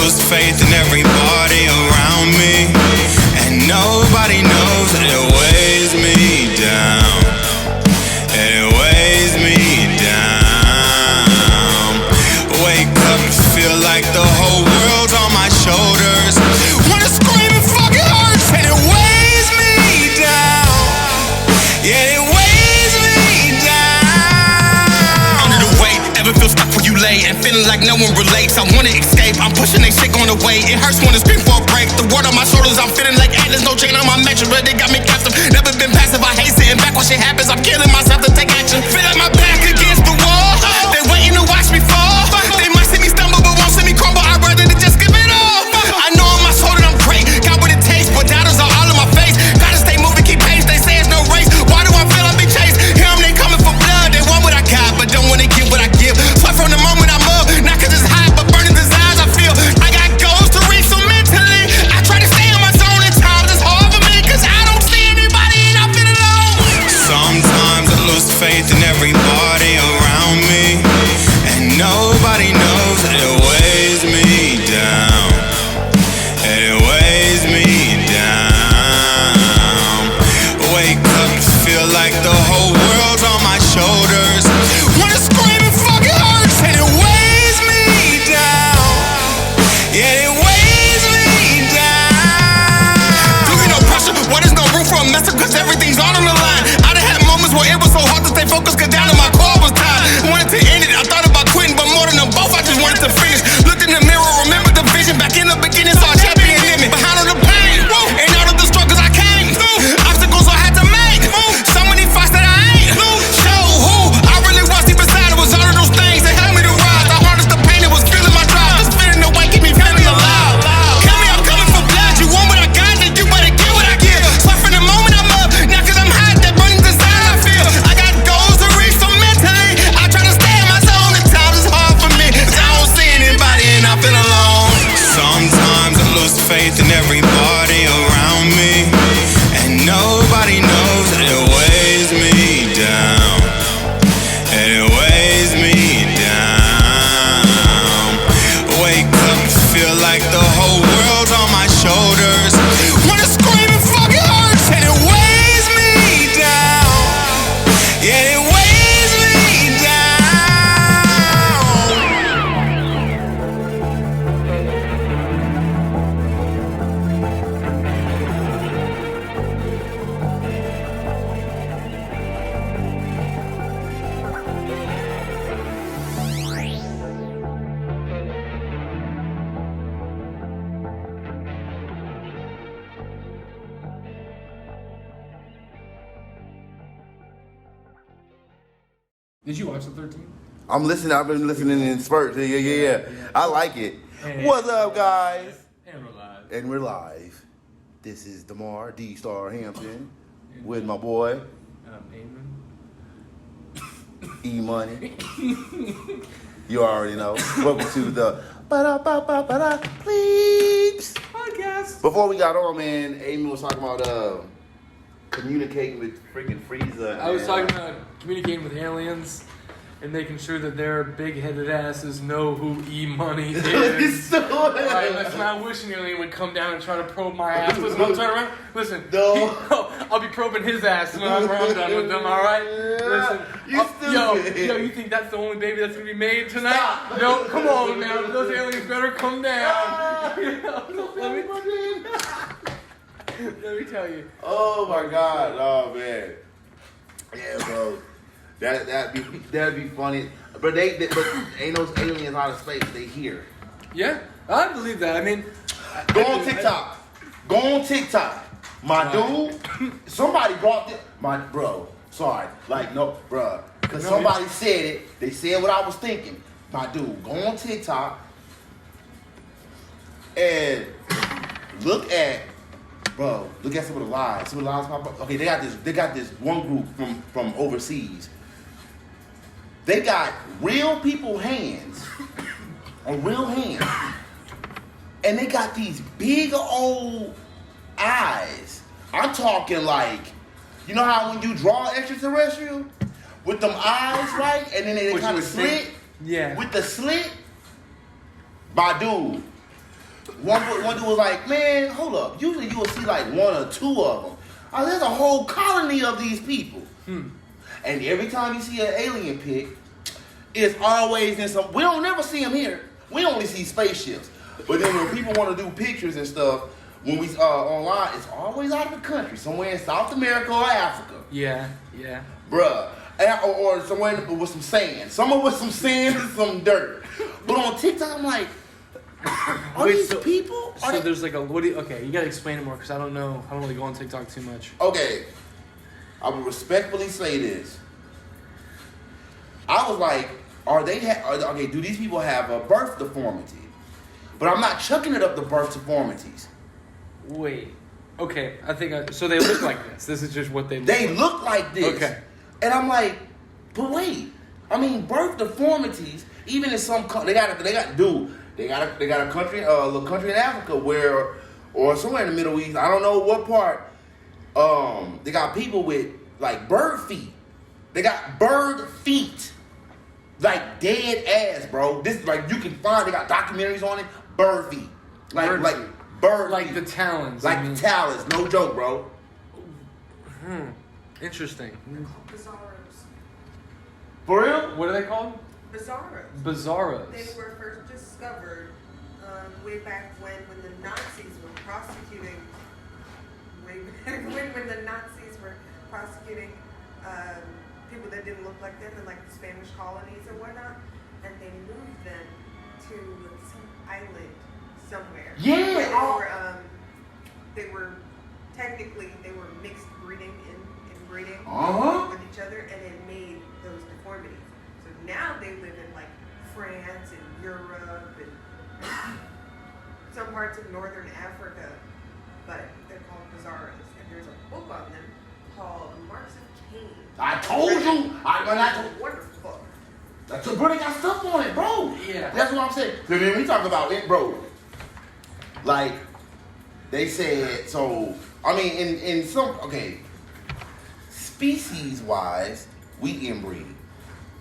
lose faith in everybody around me, and nobody knows that it weighs me down. It weighs me down. Wake up and feel like the whole world's on my shoulders. Wanna scream and fucking hurts, and it weighs me down. Yeah, it weighs me down. Under the weight, ever feel stuck where you lay and feeling like no one relates? I wanna escape, I'm pushing they shit on the way. It hurts when I scream for a break. The word on my shoulders, I'm feeling like there's no chain on my mattress, but they got me captive. Never been passive, I hate sitting back when shit happens. I'm killing myself to take action. Feel like my back against the wall. They waiting to watch me fall. They might see me stumble, but won't see me crumble. I'd rather than just give it all. I know on my shoulder I'm great, got what it takes, but doubters are all in my face. Gotta stay moving, keep pace. They say it's no race. Why do I feel I'm being chased? Hear them, they coming for blood. They want what I got, but don't wanna give what I give. Sweat from the moment I'm up, not cause it's hot, but burning desires I feel. I got goals to reach, so mentally I try to stay in my zone. At times it's hard for me, cause I don't see anybody and I feel alone. Sometimes I lose faith in everybody around me, and nobody knows that it weighs me down. It weighs me down. Wake up and feel like the whole world's on my shoulders. Wanna scream and fucking hurts, and it weighs me down. Yeah, it weighs me down. Do you know pressure? What is no room for a mess up, cause everything's all on the line. I done had moments where it was so hard to stay focused, cause down in my core was tired. Wanted to end it, I thought about quitting, but more than them both, I just wanted to finish. Looked in the mirror, remember the vision. Back in the beginning, saw a champion in me. Behind all the pain, and all of the struggles I came through. Obstacles I had to make, so many fights that I ain't show who I really was deep inside. It was all of those things that helped me to rise. The hardest, the pain, it was feeling my drive. Just feeling the weight, keep me feeling alive. Kill me, I'm coming for blood. You want what I got, then you better get what I give. Sweat from the moment I'm up, not cause I'm hot, that burning desire I feel. I got goals to reach, so mentally I try to stay in my zone. At times it's hard for me, cause I don't see anybody and I feel alone. Sometimes I lose faith in everybody around me, and nobody knows that it weighs me down. It weighs me down. Wake up and feel like the whole world's on my shoulders. Wanna scream and fucking hurts, and it weighs me down. Yeah, it weighs me down. Did you watch the 13? I'm listening. I've been listening in spurts. Yeah. I like it. And What's up, guys? And we're live. And we're live. This is Demarre, D-Star Hampton, with my boy, Eamon. Eamon. You already know. Welcome to the Plebs Podcast. Before we got on, man, Eamon was talking about communicating with freaking Frieza. I was talking about communicating with aliens and making sure that their big-headed asses know who E-Money is. Right, listen, I wish an alien would come down and try to probe my ass. Listen, I'll turn around. Listen, No. I'll be probing his ass when I'm done with them, alright? Listen, yo, you think that's the only baby that's gonna be made tonight? Stop. No, come on now. Those aliens better come down. Let me tell you. Oh my God! Oh man! Yeah, bro. That'd be funny. But but ain't those aliens out of space? They here. Yeah, I believe that. I mean, Go on TikTok. My dude. Somebody brought this. My bro. Sorry. Like no, bro. Because somebody said it. They said what I was thinking. My dude. Go on TikTok and look at. Bro, look at some of the lives. Some of the lives pop up. Okay, they got this one group from overseas. They got real people hands. On real hands. And they got these big old eyes. I'm talking like, you know how when you draw extraterrestrial? With them eyes, right? And then they kind of slit. Yeah. With the slit. My dude. One dude was like, man, hold up. Usually you will see like one or two of them. There's a whole colony of these people. And every time you see an alien pic, it's always in some. We don't never see them here. We only see spaceships. But then when people want to do pictures and stuff, when we online, it's always out of the country, somewhere in South America or Africa. Yeah. Bruh. Or somewhere with some sand. Somewhere with some sand and some dirt. But on TikTok, I'm like, these people? So there's like okay, you gotta explain it more because I don't know. I don't really go on TikTok too much. Okay. I will respectfully say this. I was like, do these people have a birth deformity? But I'm not chucking it up to birth deformities. Wait. Okay, I think so they look like this. This is just what they look They like. look like this. Okay. And I'm like, but wait. I mean, birth deformities, even in some they got a country, a little country in Africa or somewhere in the Middle East, I don't know what part, they got people with like bird feet. They got bird feet. Like dead ass, bro. This like you can find. They got documentaries on it. Bird feet, bird like feet. the talons, the talons. No joke, bro. Interesting. They're called bizarros. For real? What are they called? Bizarros. Bizarros. They were first discovered way back when the Nazis were prosecuting. Way back when the Nazis were prosecuting. People that didn't look like them in like the Spanish colonies or whatnot, and they moved them to some island somewhere. Yeah. Where they were technically mixed breeding inbreeding with each other, and it made those deformities. So now they live in like France and Europe and some parts of northern Africa, but they're called bizarros, and there's a book on them called Marks of Cain. I told you. Wonderful book. That's a bro. They got stuff on it, bro. Yeah. That's what I'm saying. So then we talk about it, bro. Like they said. So I mean, in some species wise, we inbreed.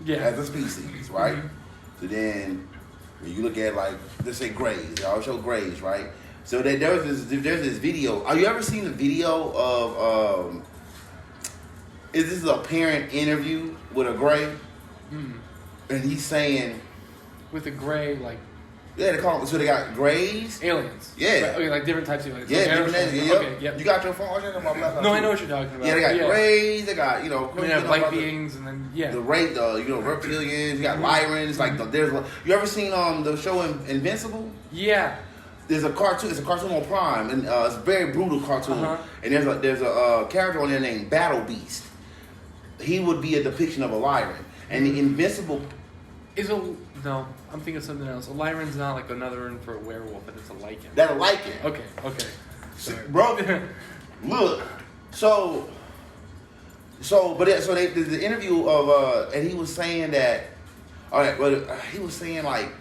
Yeah. As a species, right? So then when you look at like let's say grays, they all show grays, right? So there's this video. Have you ever seen the video of is this a parent interview with a gray? And he's saying with a gray, like yeah, they call them, so they got grays, aliens. Yeah. Okay, like different types of aliens. yeah, Okay, different I understand. names, yep. Okay, yep. You got your phone? No, I know what you're talking about. Yeah, they got grays. They got They have light beings, and then the reptilians. You got Lyrans. Like you ever seen the show Invincible? Yeah. There's a cartoon. It's a cartoon on Prime, and it's a very brutal cartoon. And there's a character on there named Battle Beast. He would be a depiction of a Lyran, and the Invincible. No, I'm thinking of something else. A Lyran's not like another word for a werewolf, but it's a lichen. That a lichen. Okay. Sorry. Bro, look. So the interview of and he was saying that. All right, but he was saying like.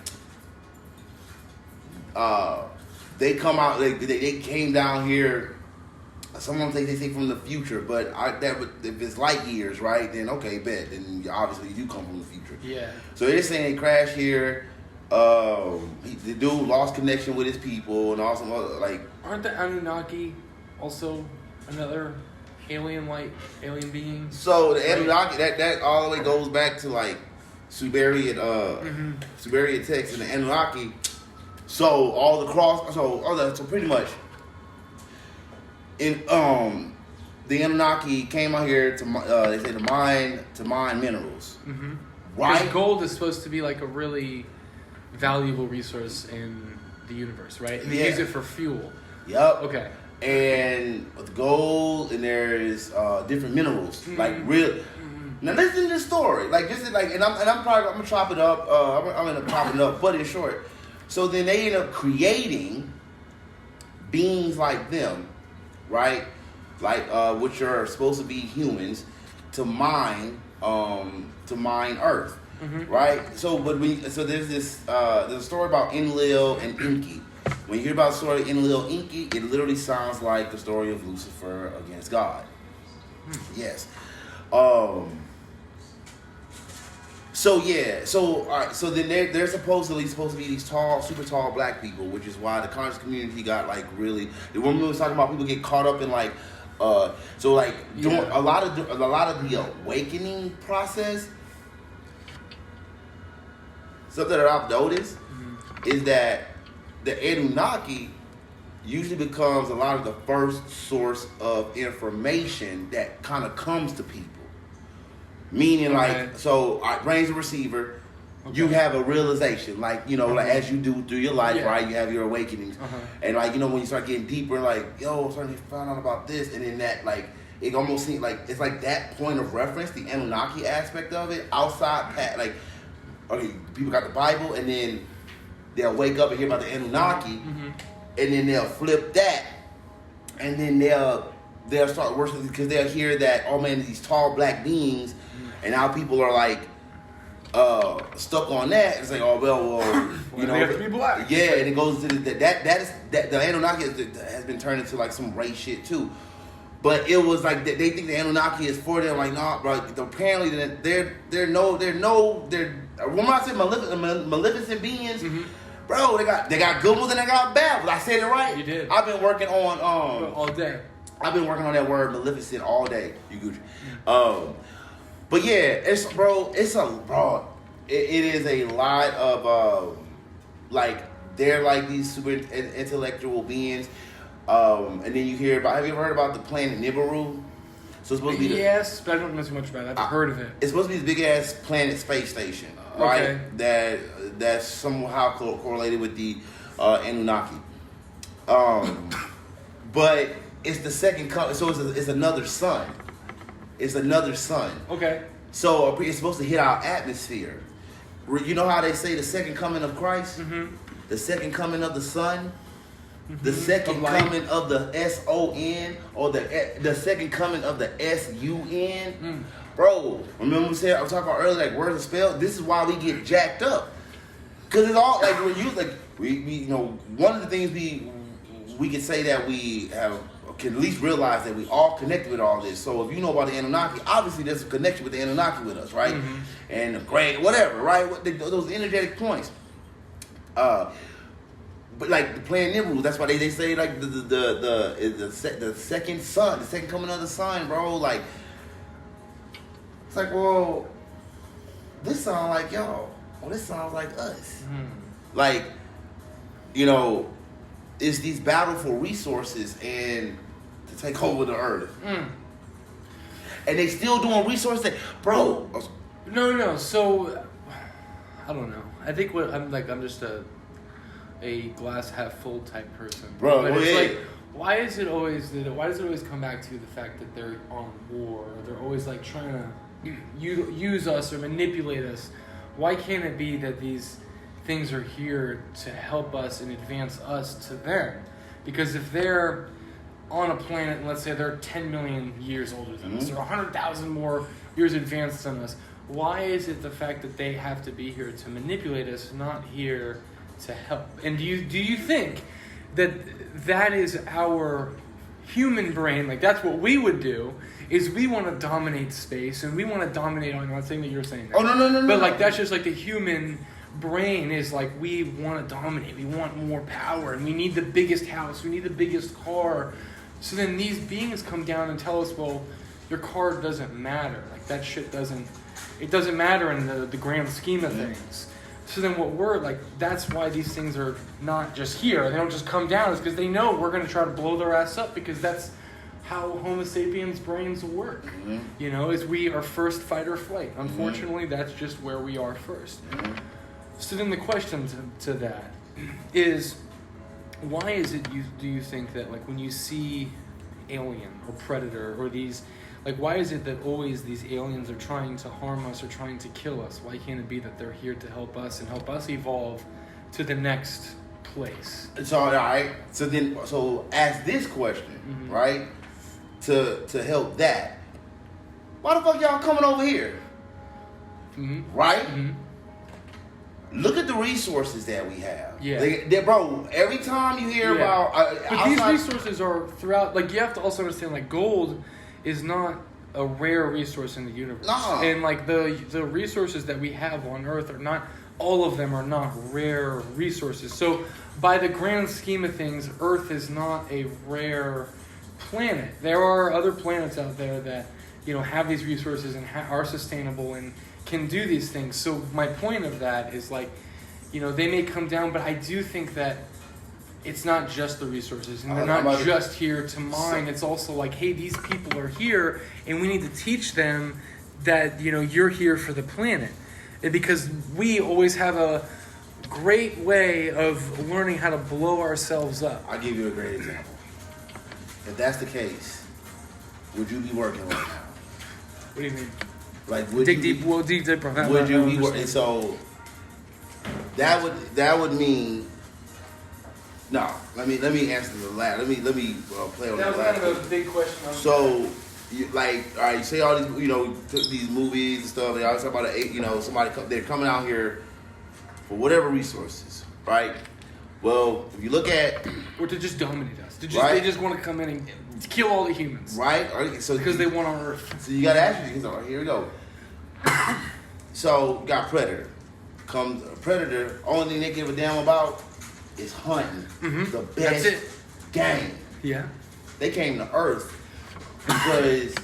They come out. They came down here. Someone they say from the future, but if it's light years, right? Then okay, bet. Then obviously you come from the future. Yeah. So they're saying they crashed here. The dude lost connection with his people and all some other like. Aren't the Anunnaki also another alien being? So the Anunnaki that all the way goes back to like Sumerian Sumerian text and the Anunnaki. So all the so pretty much. In the Anunnaki came out here to they say to mine minerals. Right. Because gold is supposed to be like a really valuable resource in the universe, right? And they use it for fuel. Yep. Okay. And with gold, and there's different minerals, like real. Now listen to this story, like this is like, and I'm gonna chop it up. I'm gonna chop it up, but it's short. So then they end up creating beings like them, right? Like which are supposed to be humans, to mine Earth, right? So there's there's a story about Enlil and Enki. When you hear about the story of Enlil and Enki, it literally sounds like the story of Lucifer against God. Yes. So all right. So then they're supposed to be these tall, super tall black people, which is why the conscious community got like really. When we was talking about people get caught up in like, so like doing a lot of the awakening process. Something that I've noticed is that the Anunnaki usually becomes a lot of the first source of information that kind of comes to people. Meaning, like, so brain's a receiver. Okay. You have a realization, like, you know, like as you do through your life, right? You have your awakenings, and like, you know, when you start getting deeper, like, yo, starting to find out about this, and then that, like, it almost seems like it's like that point of reference, the Anunnaki aspect of it, outside, like, okay, people got the Bible, and then they'll wake up and hear about the Anunnaki, and then they'll flip that, and then they'll start worshiping because they'll hear that, oh man, these tall black beings. And now people are like stuck on that. It's like, oh well, you know, they have to be black. Yeah, and it goes to that the Anunnaki has been turned into like some race shit too. But it was like they think the Anunnaki is for them. Like, nah, bro. Apparently, they're when I say maleficent beings, bro, they got good ones and they got bad ones. I said it right. You did. I've been working on all day. I've been working on that word maleficent all day. You Gucci. But yeah, it is a lot of like they're like these super intellectual beings, and then you hear about. Have you ever heard about the planet Nibiru? So it's supposed to be yes, but I don't know too much about it. I've heard of it. It's supposed to be this big ass planet space station, right? Okay. That's somehow correlated with the Anunnaki, but it's the second so it's another sun. It's another sun. Okay. So it's supposed to hit our atmosphere. You know how they say the second coming of Christ? The second coming of the sun? The second coming of the S-O-N? Or the second coming of the S-U-N? Bro, remember I was talking about earlier, like words are spelled? This is why we get jacked up. Because it's all, like, we you know, one of the things we can say that we can at least realize that we all connected with all this. So if you know about the Anunnaki, obviously there's a connection with the Anunnaki with us, right? And the great whatever, right? Those energetic points. But like the planet Nibiru, that's why they say like the second sun, the second coming of the sun, bro. Like it's like, well, this sounds like y'all. Well, this sounds like us. Like, you know, it's these battle for resources and to take over the earth. And they still doing resources, bro. No. So I don't know. I think I'm just a glass half full type person, bro. But it's like, why does it always come back to the fact that they're on war? Or they're always like trying to use us or manipulate us. Why can't it be that these things are here to help us and advance us to them? Because if they're on a planet, and let's say they're 10 million years older than us, or 100,000 more years advanced than us, why is it the fact that they have to be here to manipulate us, not here to help? And do you think that is our human brain? Like, that's what we would do, is we want to dominate space, and we want to dominate, I'm not saying that you're saying that. Oh, no. But, like, that's just like the human brain is like, we want to dominate, we want more power, and we need the biggest house, we need the biggest car. So then these beings come down and tell us, well, your car doesn't matter. Like, that shit doesn't matter in the grand scheme of things. So then what we're like, that's why these things are not just here. They don't just come down. It's because they know we're going to try to blow their ass up, because that's how Homo sapiens brains work. You know, is we are first fight or flight. Unfortunately, that's just where we are first. So then the question to that is, why is it do you think that, like, when you see Alien or Predator or these, like, why is it that always these aliens are trying to harm us or trying to kill us? Why can't it be that they're here to help us and help us evolve to the next place? So, all right. So ask this question, right? To help that. Why the fuck y'all coming over here? Right? Look at the resources that we have. Yeah. Bro, every time you hear about... but these resources are throughout... Like, you have to also understand, like, gold is not a rare resource in the universe. No. And like the resources that we have on Earth are not, all of them are not rare resources. So by the grand scheme of things, Earth is not a rare planet. There are other planets out there that, you know, have these resources and are sustainable and can do these things. So my point of that is like, you know, they may come down, but I do think that it's not just the resources, and they're not just here to mine. It's also like, hey, these people are here, and we need to teach them that, you know, you're here for the planet. And because we always have a great way of learning how to blow ourselves up. I'll give you a great example. If that's the case, would you be working right now? What do you mean? Like, would Dig you deep. Well, dig deeper. would you be working? So that would mean. No, let me answer the last. Let me play on That was the last. kind of a big question. So, like, all right, you say all these, you know, these movies and stuff. They always talk about, you know, they're coming out here for whatever resources, right? Well, if you look at, Or to just dominate us. Right. They just want to come in and kill all the humans. right? So Because they want our Earth. So you gotta ask yourself. All right, here we go. So got Predator. Comes Predator. Only thing they give a damn about is hunting. The best That's it. game. Yeah. They came to Earth because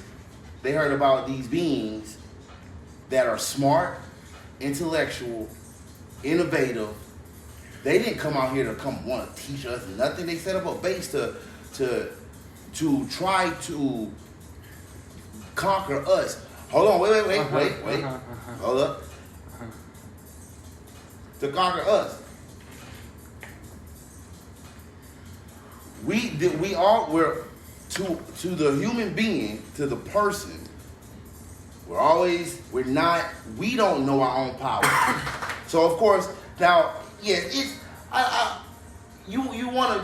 they heard about these beings that are smart, intellectual, innovative. They didn't come out here to come want to teach us nothing. They set up a base to try to conquer us. Hold on, wait. Hold up. To conquer us. We're to the human being, to the person, we don't know our own power. So of course, now, yeah, it's you wanna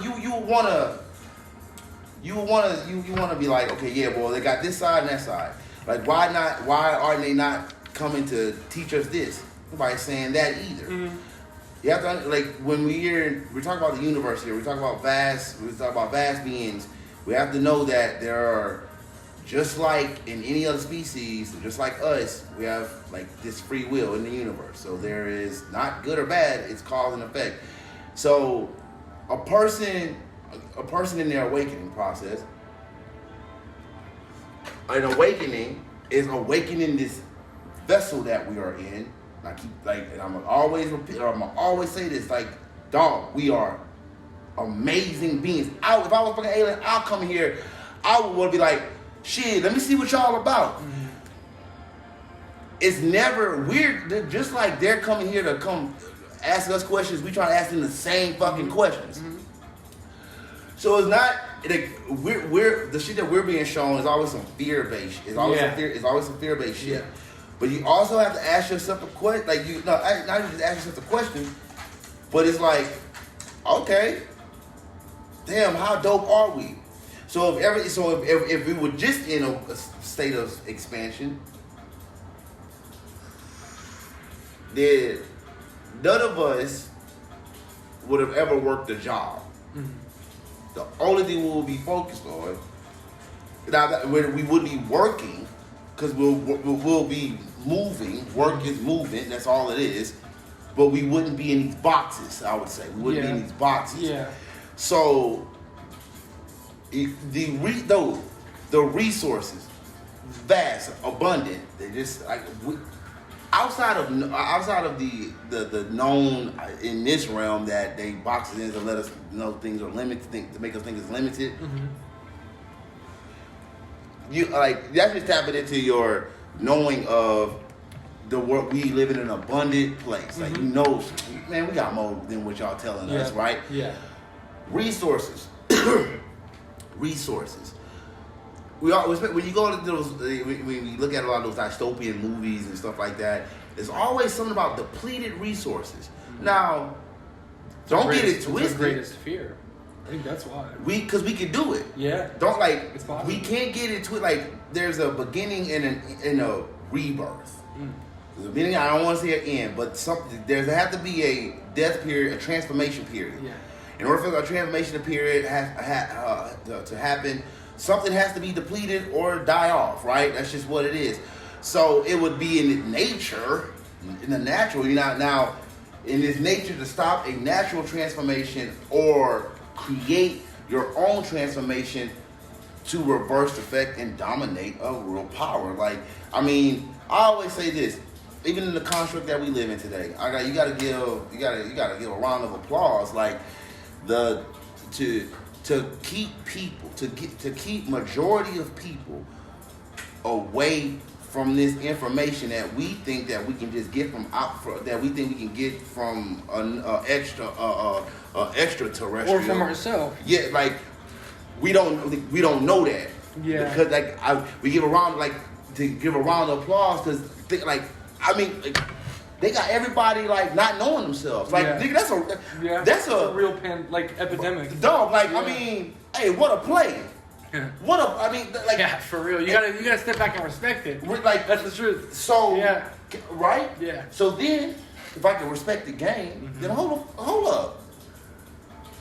be like, okay, yeah, well, they got this side and that side. Like, why aren't they not coming to teach us this? Nobody's saying that either. Mm-hmm. You have to, like, when we're talking about the universe here, we're talking about vast beings. We have to know that there are, just like in any other species, just like us, we have like this free will in the universe. So there is not good or bad, it's cause and effect. So a person in their awakening process, an awakening is awakening this vessel that we are in. I keep and I'm gonna always repeat, or I'm gonna always say this, like, dog, we are amazing beings. If I was fucking alien, I'll come here, I would want to be like, shit, let me see what y'all about. Mm-hmm. It's never weird, just like they're coming here to come ask us questions, we try to ask them the same fucking questions. Mm-hmm. So it's not like we're the shit that we're being shown is always some fear-based. It's always some fear-based shit. Yeah. But you also have to ask yourself a question. Like not just ask yourself the question, but it's like, okay, damn, how dope are we? So if we were just in a state of expansion, then none of us would have ever worked a job. Mm-hmm. The only thing we will be focused on, now we would be working, because we'll be moving. Work is movement. That's all it is. But we wouldn't be in these boxes. I would say we wouldn't be in these boxes. Yeah. So the resources, vast, abundant. They just like outside of the known in this realm that they box it in to let us know things are limited, to make us think it's limited. Mm-hmm. That's just tapping into your knowing of the world. We live in an abundant place. Mm-hmm. Like, you know, man, we got more than what y'all telling us, right? Yeah. Resources. Resources. When you go to those, when we look at a lot of those dystopian movies and stuff like that, there's always something about depleted resources. Mm-hmm. Now, don't get it twisted. It's the greatest fear. I think that's why. Because we can do it. Yeah. It's possible. We can't get into it. Like, there's a beginning and a rebirth. Mm. There's a beginning. I don't want to say an end, but there's have to be a death period, a transformation period. Yeah. In order for a transformation period to happen, something has to be depleted or die off, right? That's just what it is. So it would be in nature, in the natural, now in this nature to stop a natural transformation or create your own transformation to reverse effect and dominate a real power. Like, I mean, I always say this, even in the construct that we live in today, you gotta give a round of applause. Like to keep majority of people away from this information that we think that we can just get from extraterrestrial or from ourselves. Yeah, like we don't know that. Yeah. Because we give a round of applause because they got everybody like not knowing themselves. Like nigga, that's a real epidemic. Dog, like yeah. I mean, hey, what a play. For real. You gotta step back and respect it. Like that's the truth. So right? Yeah. So then if I can respect the game, then hold up.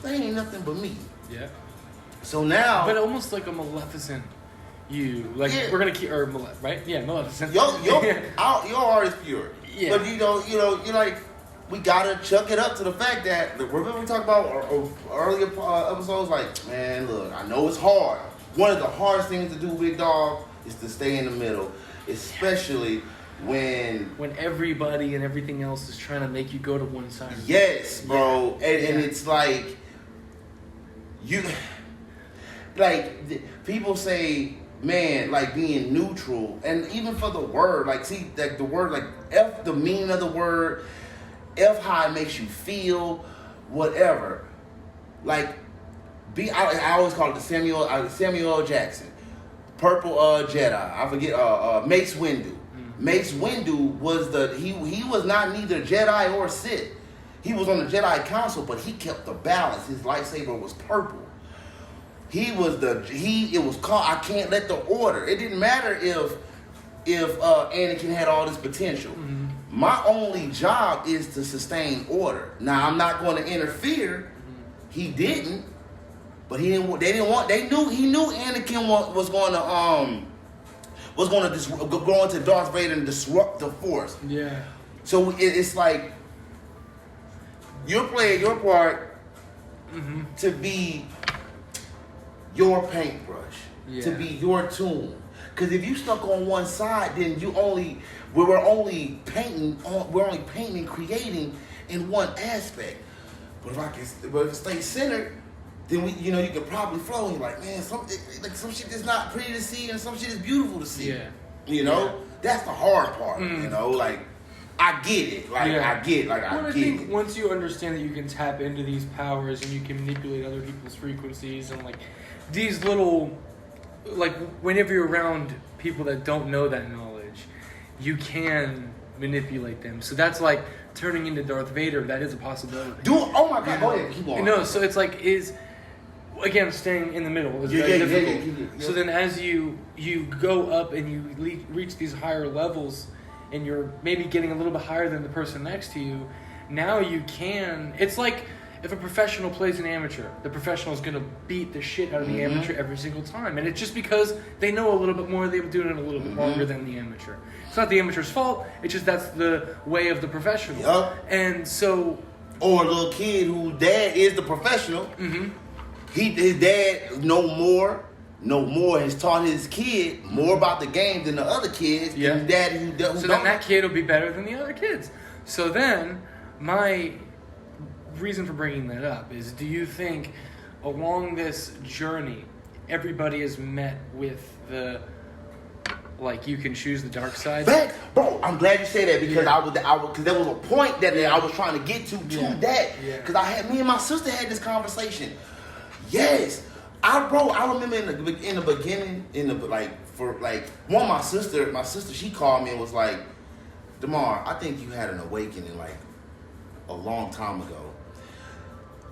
They ain't nothing but me. Yeah. So now but almost like a Maleficent we're gonna keep right? Yeah, Maleficent. Your art is pure. Yeah. But you know, like we gotta chuck it up to the fact that remember we talked about earlier episodes. Like, man, look, I know it's hard. One of the hardest things to do, big dog, is to stay in the middle, especially when everybody and everything else is trying to make you go to one side. Yes, bro, and it's like people say, man, like being neutral, and even for the word, like see, like the word, like F the meaning of the word, F how it makes you feel, whatever. Like, I always call it the Samuel L. Jackson, Purple Jedi. I forget Mace Windu. Mace Windu was he was not neither Jedi or Sith. He was on the Jedi Council, but he kept the balance. His lightsaber was purple. It was called I can't let the order. It didn't matter if Anakin had all this potential. Mm-hmm. My only job is to sustain order. Now I'm not going to interfere. Mm-hmm. He didn't, but he knew Anakin was going to go into Darth Vader and disrupt the Force. Yeah. So it's like you're playing your part to be your paintbrush, to be your tool. Because if you stuck on one side, then we're only painting and creating in one aspect. But if it stays centered, then you can probably flow. And you're like, man, some shit is not pretty to see, and some shit is beautiful to see. Yeah. That's the hard part. Like I get it. I get it. I think once you understand that you can tap into these powers and you can manipulate other people's frequencies and these little, whenever you're around people that don't know that knowledge, you can manipulate them. So that's like turning into Darth Vader. That is a possibility. Oh my God, go ahead, keep on. No, so it's again, staying in the middle is very difficult. Yeah. So then as you go up and you reach these higher levels and you're maybe getting a little bit higher than the person next to you, now you can, it's like if a professional plays an amateur, the professional is going to beat the shit out of the amateur every single time. And it's just because they know a little bit more, they've been doing it a little bit longer than the amateur. It's not the amateur's fault, it's just that's the way of the professional. Yep. And so... Or a little kid whose dad is the professional. Mm-hmm. His dad has taught his kid more about the game than the other kids. Yeah. And dad who so then that kid will be better than the other kids. So then my reason for bringing that up is, do you think along this journey everybody is met with the you can choose the dark side? Fact, bro, I'm glad you say that because because there was a point that I was trying to get to that because me and my sister had this conversation. Yes, I remember in the beginning my sister she called me and was like, Demarre, I think you had an awakening a long time ago.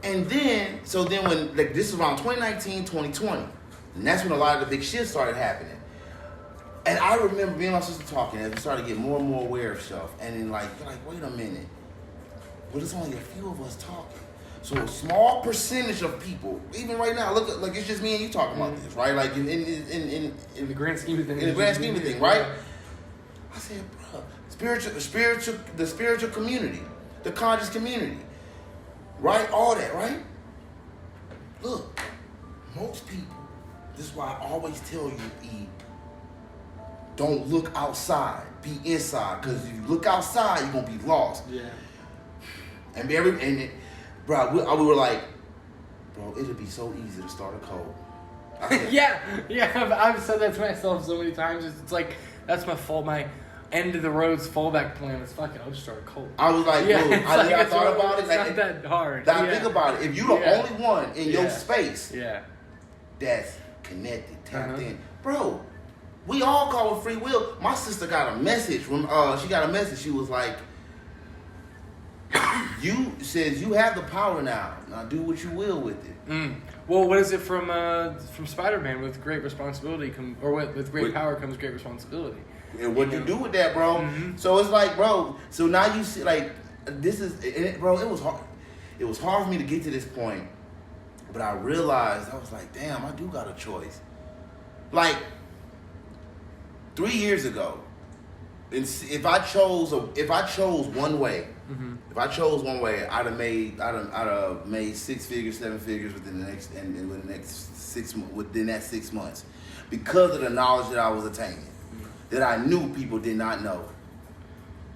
And then when this is around 2019, 2020, and that's when a lot of the big shit started happening. And I remember me and my sister talking as we started to get more and more aware of stuff. And then you're like, wait a minute. But it's only a few of us talking. So a small percentage of people, even right now, look at like it's just me and you talking about this, right? Like in the grand scheme of things. In the grand scheme of things, right? I said, bro, the spiritual community, the conscious community, right? All that, right? Look, most people. This is why I always tell you, E. Don't look outside. Be inside. Because if you look outside, you're gonna be lost. Yeah. And bro, we were like, bro, it'd be so easy to start a cult. yeah. I've said that to myself so many times. It's like that's my end of the road's fallback plan. It's fucking. I'll just start a cult. I was like, bro, I thought about it. It's not that hard. Now think about it. If you're the only one in your space, that's connected, tapped in, bro. We all call it free will. My sister got a message from. She got a message. She was like, "You says you have the power now. Now do what you will with it." Well, what is it from Spider-Man? With great responsibility with great power comes great responsibility. And what you do with that, bro? Mm-hmm. So it's like, bro. So now you see, like, this is, bro. It was hard. It was hard for me to get to this point, but I realized I was like, damn, I do got a choice. Like 3 years ago, if I chose one way, I'd have made 6 figures, 7 figures within that 6 months, because of the knowledge that I was attaining, that I knew people did not know.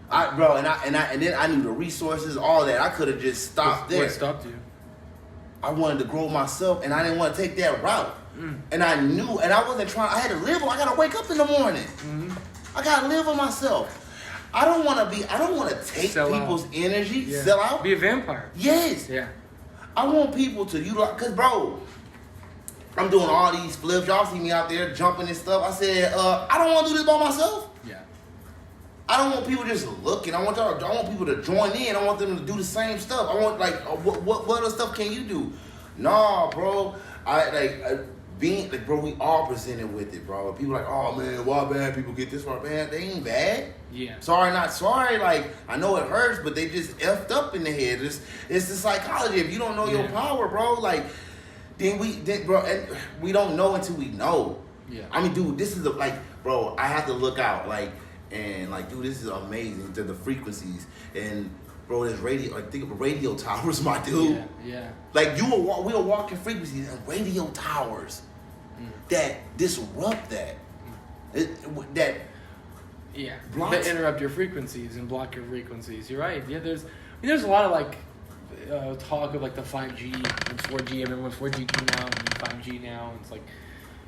And then I knew the resources, all that. I could have just stopped there. What stopped you? I wanted to grow myself, and I didn't want to take that route. And I knew, and I wasn't trying. I had to live. I gotta wake up in the morning. I gotta live on myself. I don't want to take sell people's out. Energy, sell out. Be a vampire. Yes. Yeah. I want people to utilize, cause bro, I'm doing all these flips. Y'all see me out there jumping and stuff. I said, I don't want to do this by myself. Yeah. I don't want people just looking. I want people to join in. I want them to do the same stuff. I want what other stuff can you do? Nah, bro. Bro, we all presented with it, bro. People like, oh man, why bad people get this far? Man, they ain't bad. Yeah. Sorry, not sorry. Like, I know it hurts, but they just effed up in the head. It's the psychology. If you don't know your power, bro, like, then we don't know until we know. Yeah. I mean, dude, this is bro, I have to look out, dude, this is amazing to the frequencies. And bro, there's radio. Like, think of radio towers, my dude. Yeah. Like, we are walking frequencies and radio towers that disrupt that. That interrupt your frequencies and block your frequencies. You're right. Yeah, there's a lot of talk of the 5G and 4G. I remember when 4G came out and 5G now. It's like,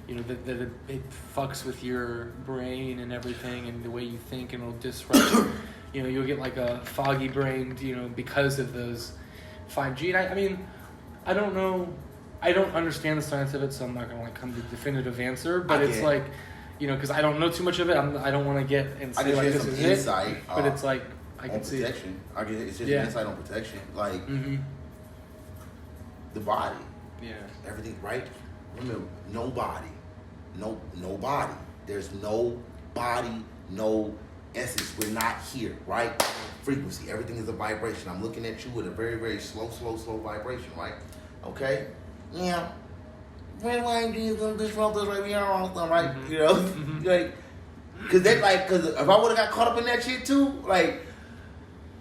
that it fucks with your brain and everything and the way you think, and it'll disrupt. You'll get a foggy brain, because of those 5G. And I mean, I don't know. I don't understand the science of it, so I'm not gonna come to a definitive answer. But it's because I don't know too much of it. I don't want to get and say this is insight, it. But it's I can see protection. It's just insight on protection, the body. Yeah. Everything, right? Remember, nobody. There's no body, no essence. We're not here, right? Frequency. Everything is a vibration. I'm looking at you with a very, very slow vibration, right? Okay? Yeah. Why do you gonna disrupt us right here on stuff, right? Mm-hmm. Cause if I would've got caught up in that shit too,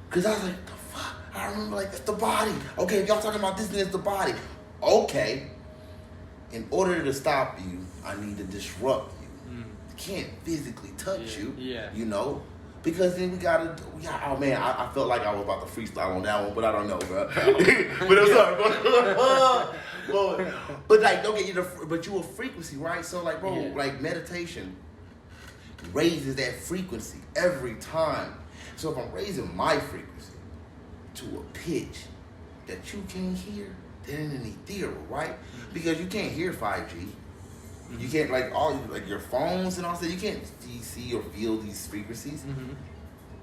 cause I was like, the fuck? I remember it's the body. Okay, if y'all talking about this, then it's the body. Okay. In order to stop you, I need to disrupt you. I can't physically touch you. Yeah. Because then we gotta. Oh man, I felt like I was about to freestyle on that one, but I don't know, bro. But I'm sorry, but but you a frequency, right? So meditation raises that frequency every time. So if I'm raising my frequency to a pitch that you can't hear, then in an ethereal, right? Because you can't hear 5G. You can't your phones and all that. You can't see or feel these frequencies.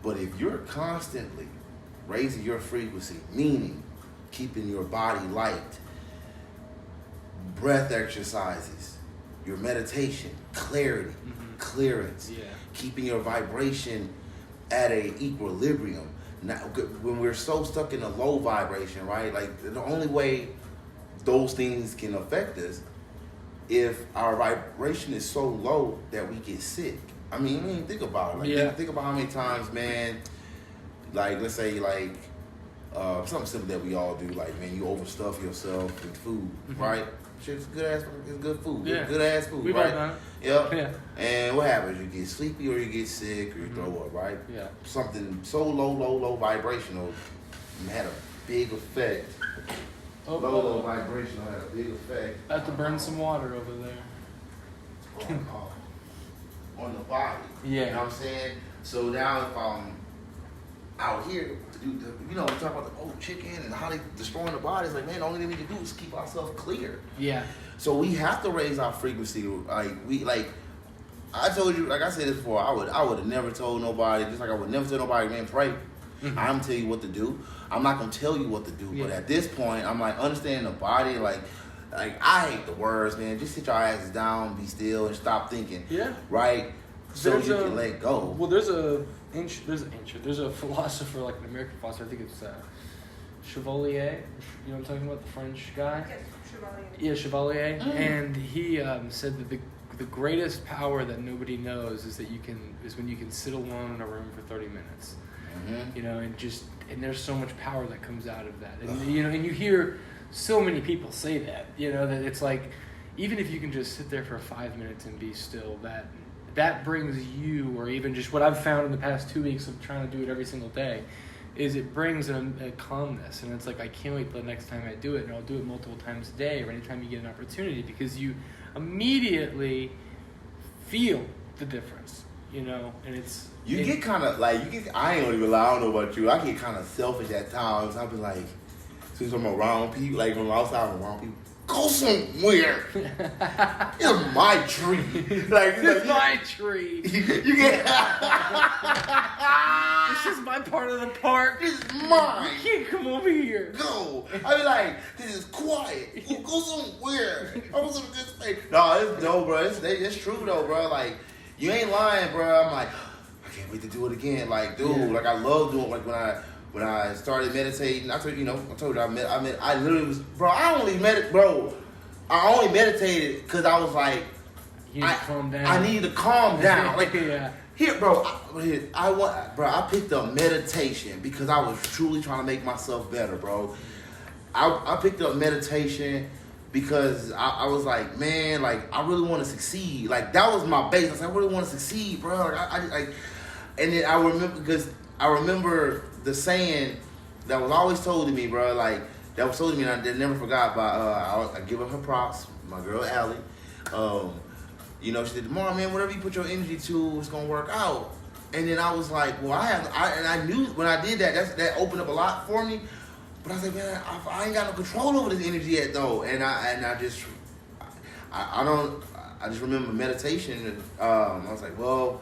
But if you're constantly raising your frequency, meaning keeping your body light, breath exercises, your meditation, clarity, clearance, keeping your vibration at a equilibrium, when we're so stuck in a low vibration, right? Like the only way those things can affect us if our vibration is so low that we get sick. I mean, think about it. Like, think about how many times, man. Like, let's say, like something simple that we all do. Like, man, you overstuff yourself with food, right? Shit's good food. Yeah. Good ass food, We've right? all done it. Yep. Yeah. And what happens? You get sleepy or you get sick or you throw up, right? Yeah. Something so low vibrational had a big effect. Low vibrational had a big effect. I have to burn some water over there. On the body. Yeah. You know what I'm saying? So now if I'm out here, we talk about the old chicken and how they destroying the body. It's like, man, the only thing we can do is keep ourselves clear. Yeah. So we have to raise our frequency. I told you, like I said this before, I would have never told nobody, just like I would never tell nobody, man, pray. I'm gonna tell you what to do. I'm not gonna tell you what to do. But at this point, I'm like understanding the body, like I hate the words, man. Just sit your asses down, be still, and stop thinking. Yeah. Right? So you can let go. Well, there's a philosopher, like an American philosopher, I think it's Chevalier. You know what I'm talking about? The French guy? Yes, Chevalier. Yeah, Chevalier. And he said that the greatest power that nobody knows is when you can sit alone in a room for 30 minutes. You know, and there's so much power that comes out of that. And and you hear so many people say that, that it's like, even if you can just sit there for 5 minutes and be still, that brings you, or even just what I've found in the past 2 weeks of trying to do it every single day, is it brings a calmness. And it's like, I can't wait till the next time I do it, and I'll do it multiple times a day or anytime you get an opportunity, because you immediately feel the difference, and it's... You get kind of like, I ain't gonna even lie, I don't know about you, I get kind of selfish at times. I'll be like, since I'm around people, like when I'm outside I'm around people, go somewhere. It's my tree. It's my tree. You get this is my part of the park. This is mine. You can't come over here. Go. I be like, this is quiet. Go somewhere. I was in a good space. No, bro. It's true though, bro. Like, you ain't lying, bro. I'm like, I can't wait to do it again. Like, dude, like I love doing, like when I started meditating, I told you, I literally was, bro, I only meditated because I was like, calm down. I needed to calm down. Like, yeah. Here, bro, I picked up meditation because I was truly trying to make myself better, bro. I picked up meditation because I was like, man, like, I really want to succeed. Like, that was my base. I was like, I really want to succeed, bro. And then I remember the saying that was always told to me, bro, like, that was told to me and I never forgot by, I give her props, my girl Allie. She said, Demarre, man, whatever you put your energy to, it's going to work out. And then I was like, well, I knew when I did that opened up a lot for me. But I was like, man, I ain't got no control over this energy yet, though. And I just remember meditation. And, I was like, well,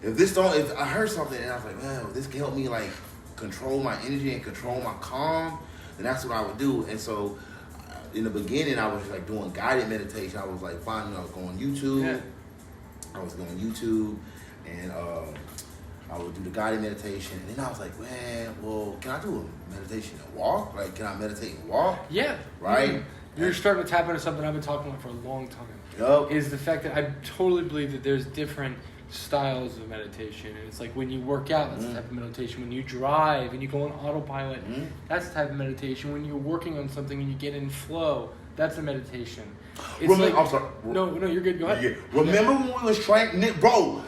if I heard something and I was like, man, if this can help me like control my energy and control my calm, then that's what I would do. And so in the beginning, I was like doing guided meditation. I was like I was going YouTube. Yeah. I was going YouTube and I would do the guided meditation. And then I was like, man, well, can I do a meditation and walk? Like, can I meditate and walk? Yeah. Right? Mm-hmm. You're starting to tap into something I've been talking about for a long time. Yep. Is the fact that I totally believe that there's different styles of meditation. And it's like when you work out, that's the type of meditation. When you drive and you go on autopilot, that's the type of meditation. When you're working on something and you get in flow, that's a meditation. It's I'm sorry. No, you're good. Go ahead. Yeah. Remember when we was training, bro?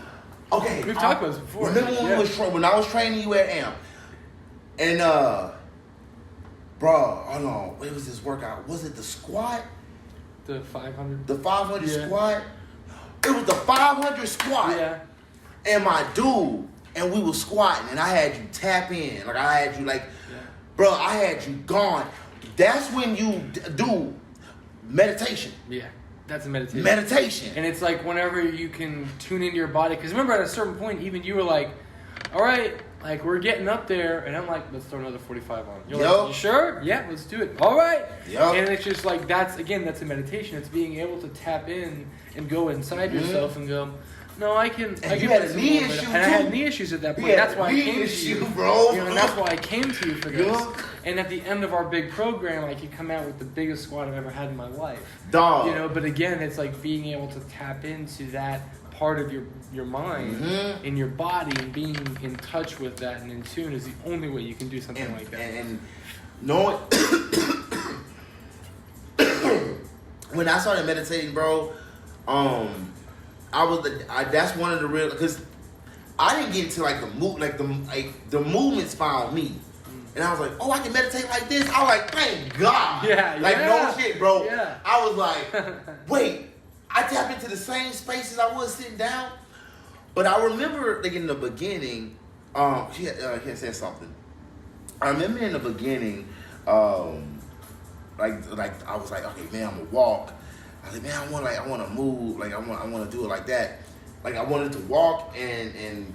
Okay. We've talked about this before. Remember when I was training you at AMP? And, bro, hold on. What was this workout? Was it the squat? The 500? The 500 squat? It was the 500 squat. Yeah. And my dude, and we were squatting, and I had you tap in. Like, I had you, bro, I had you gone. That's when you do meditation. Yeah. That's a meditation. Meditation. And it's like whenever you can tune into your body. Because remember, at a certain point, even you were like, all right, like, we're getting up there. And I'm like, let's throw another 45 on. You're like, you sure? Yeah, let's do it. All right. Yep. And it's just like, that's a meditation. It's being able to tap in and go inside yourself and go, No, I can. You had a knee issue, and I had knee issues at that point. That's why I came to you, bro. And that's why I came to you for this. And at the end of our big program, like you come out with the biggest squat I've ever had in my life. Dog. You know, but again, it's like being able to tap into that part of your mind and your body, and being in touch with that and in tune is the only way you can do something like that. And knowing when I started meditating, bro, that's one of the real, because I didn't get into like the movements found me. And I was like, oh, I can meditate like this. I was like, thank God. No shit, bro. Yeah. I was like, wait, I tap into the same spaces I was sitting down. But I remember, like, in the beginning, she had said something. I remember in the beginning, like I was like, okay, man, I'm gonna walk. I was like, man, I want to move. Like, I want to do it like that. Like, I wanted to walk and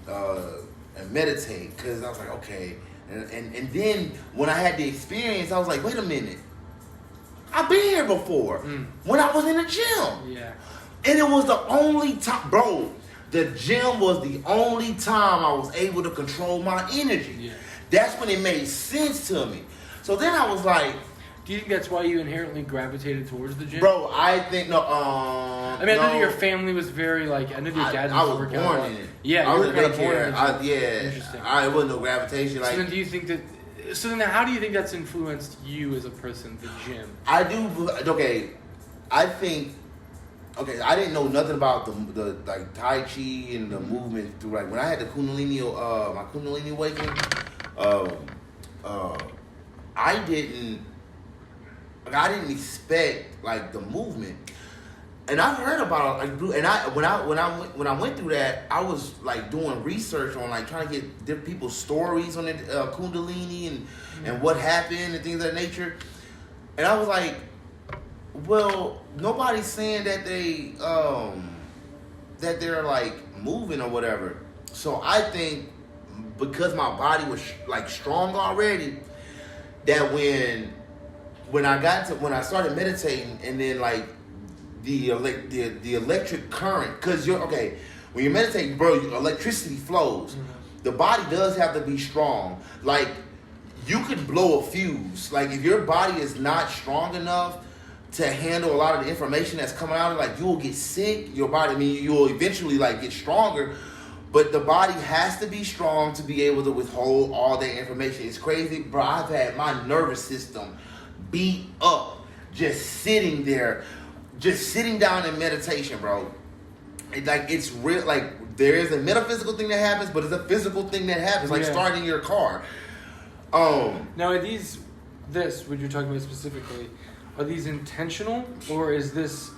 meditate, because I was like, okay. And then when I had the experience, I was like, wait a minute. I've been here before. When I was in the gym. Yeah. And it was the only time, bro, the gym was the only time I was able to control my energy. Yeah. That's when it made sense to me. So then I was like, do you think that's why you inherently gravitated towards the gym? bro, I think, no, I mean, I know that your family was very, like, I know your dad was working born on in it. Yeah, I was kind of born in it. Interesting. It wasn't no gravitation. Like, so then do you think that, so then how do you think that's influenced you as a person, the gym? I do, okay, I think, okay, I didn't know nothing about the like Tai Chi and the movement through, like, when I had the Kundalini, my Kundalini awakening, I didn't expect, like, the movement, and I've heard about it. Like, and when I went through that, I was like doing research on, like, trying to get different people's stories on the Kundalini and what happened and things of that nature, and I was like, well, nobody's saying that they're like moving or whatever. So I think because my body was like strong already, that when I started meditating, and then like the electric current, because when you're meditating, bro, electricity flows. The body does have to be strong. Like, you could blow a fuse. Like, if your body is not strong enough to handle a lot of the information that's coming out, like, you will get sick. Your body, I mean, you will eventually like get stronger, but the body has to be strong to be able to withhold all that information. It's crazy, bro. I've had my nervous system beat up just sitting there, just sitting down in meditation, bro. It's real. Like, there is a metaphysical thing that happens, but it's a physical thing that happens, like starting your car. Now, are these what you're talking about specifically, are these intentional, or is this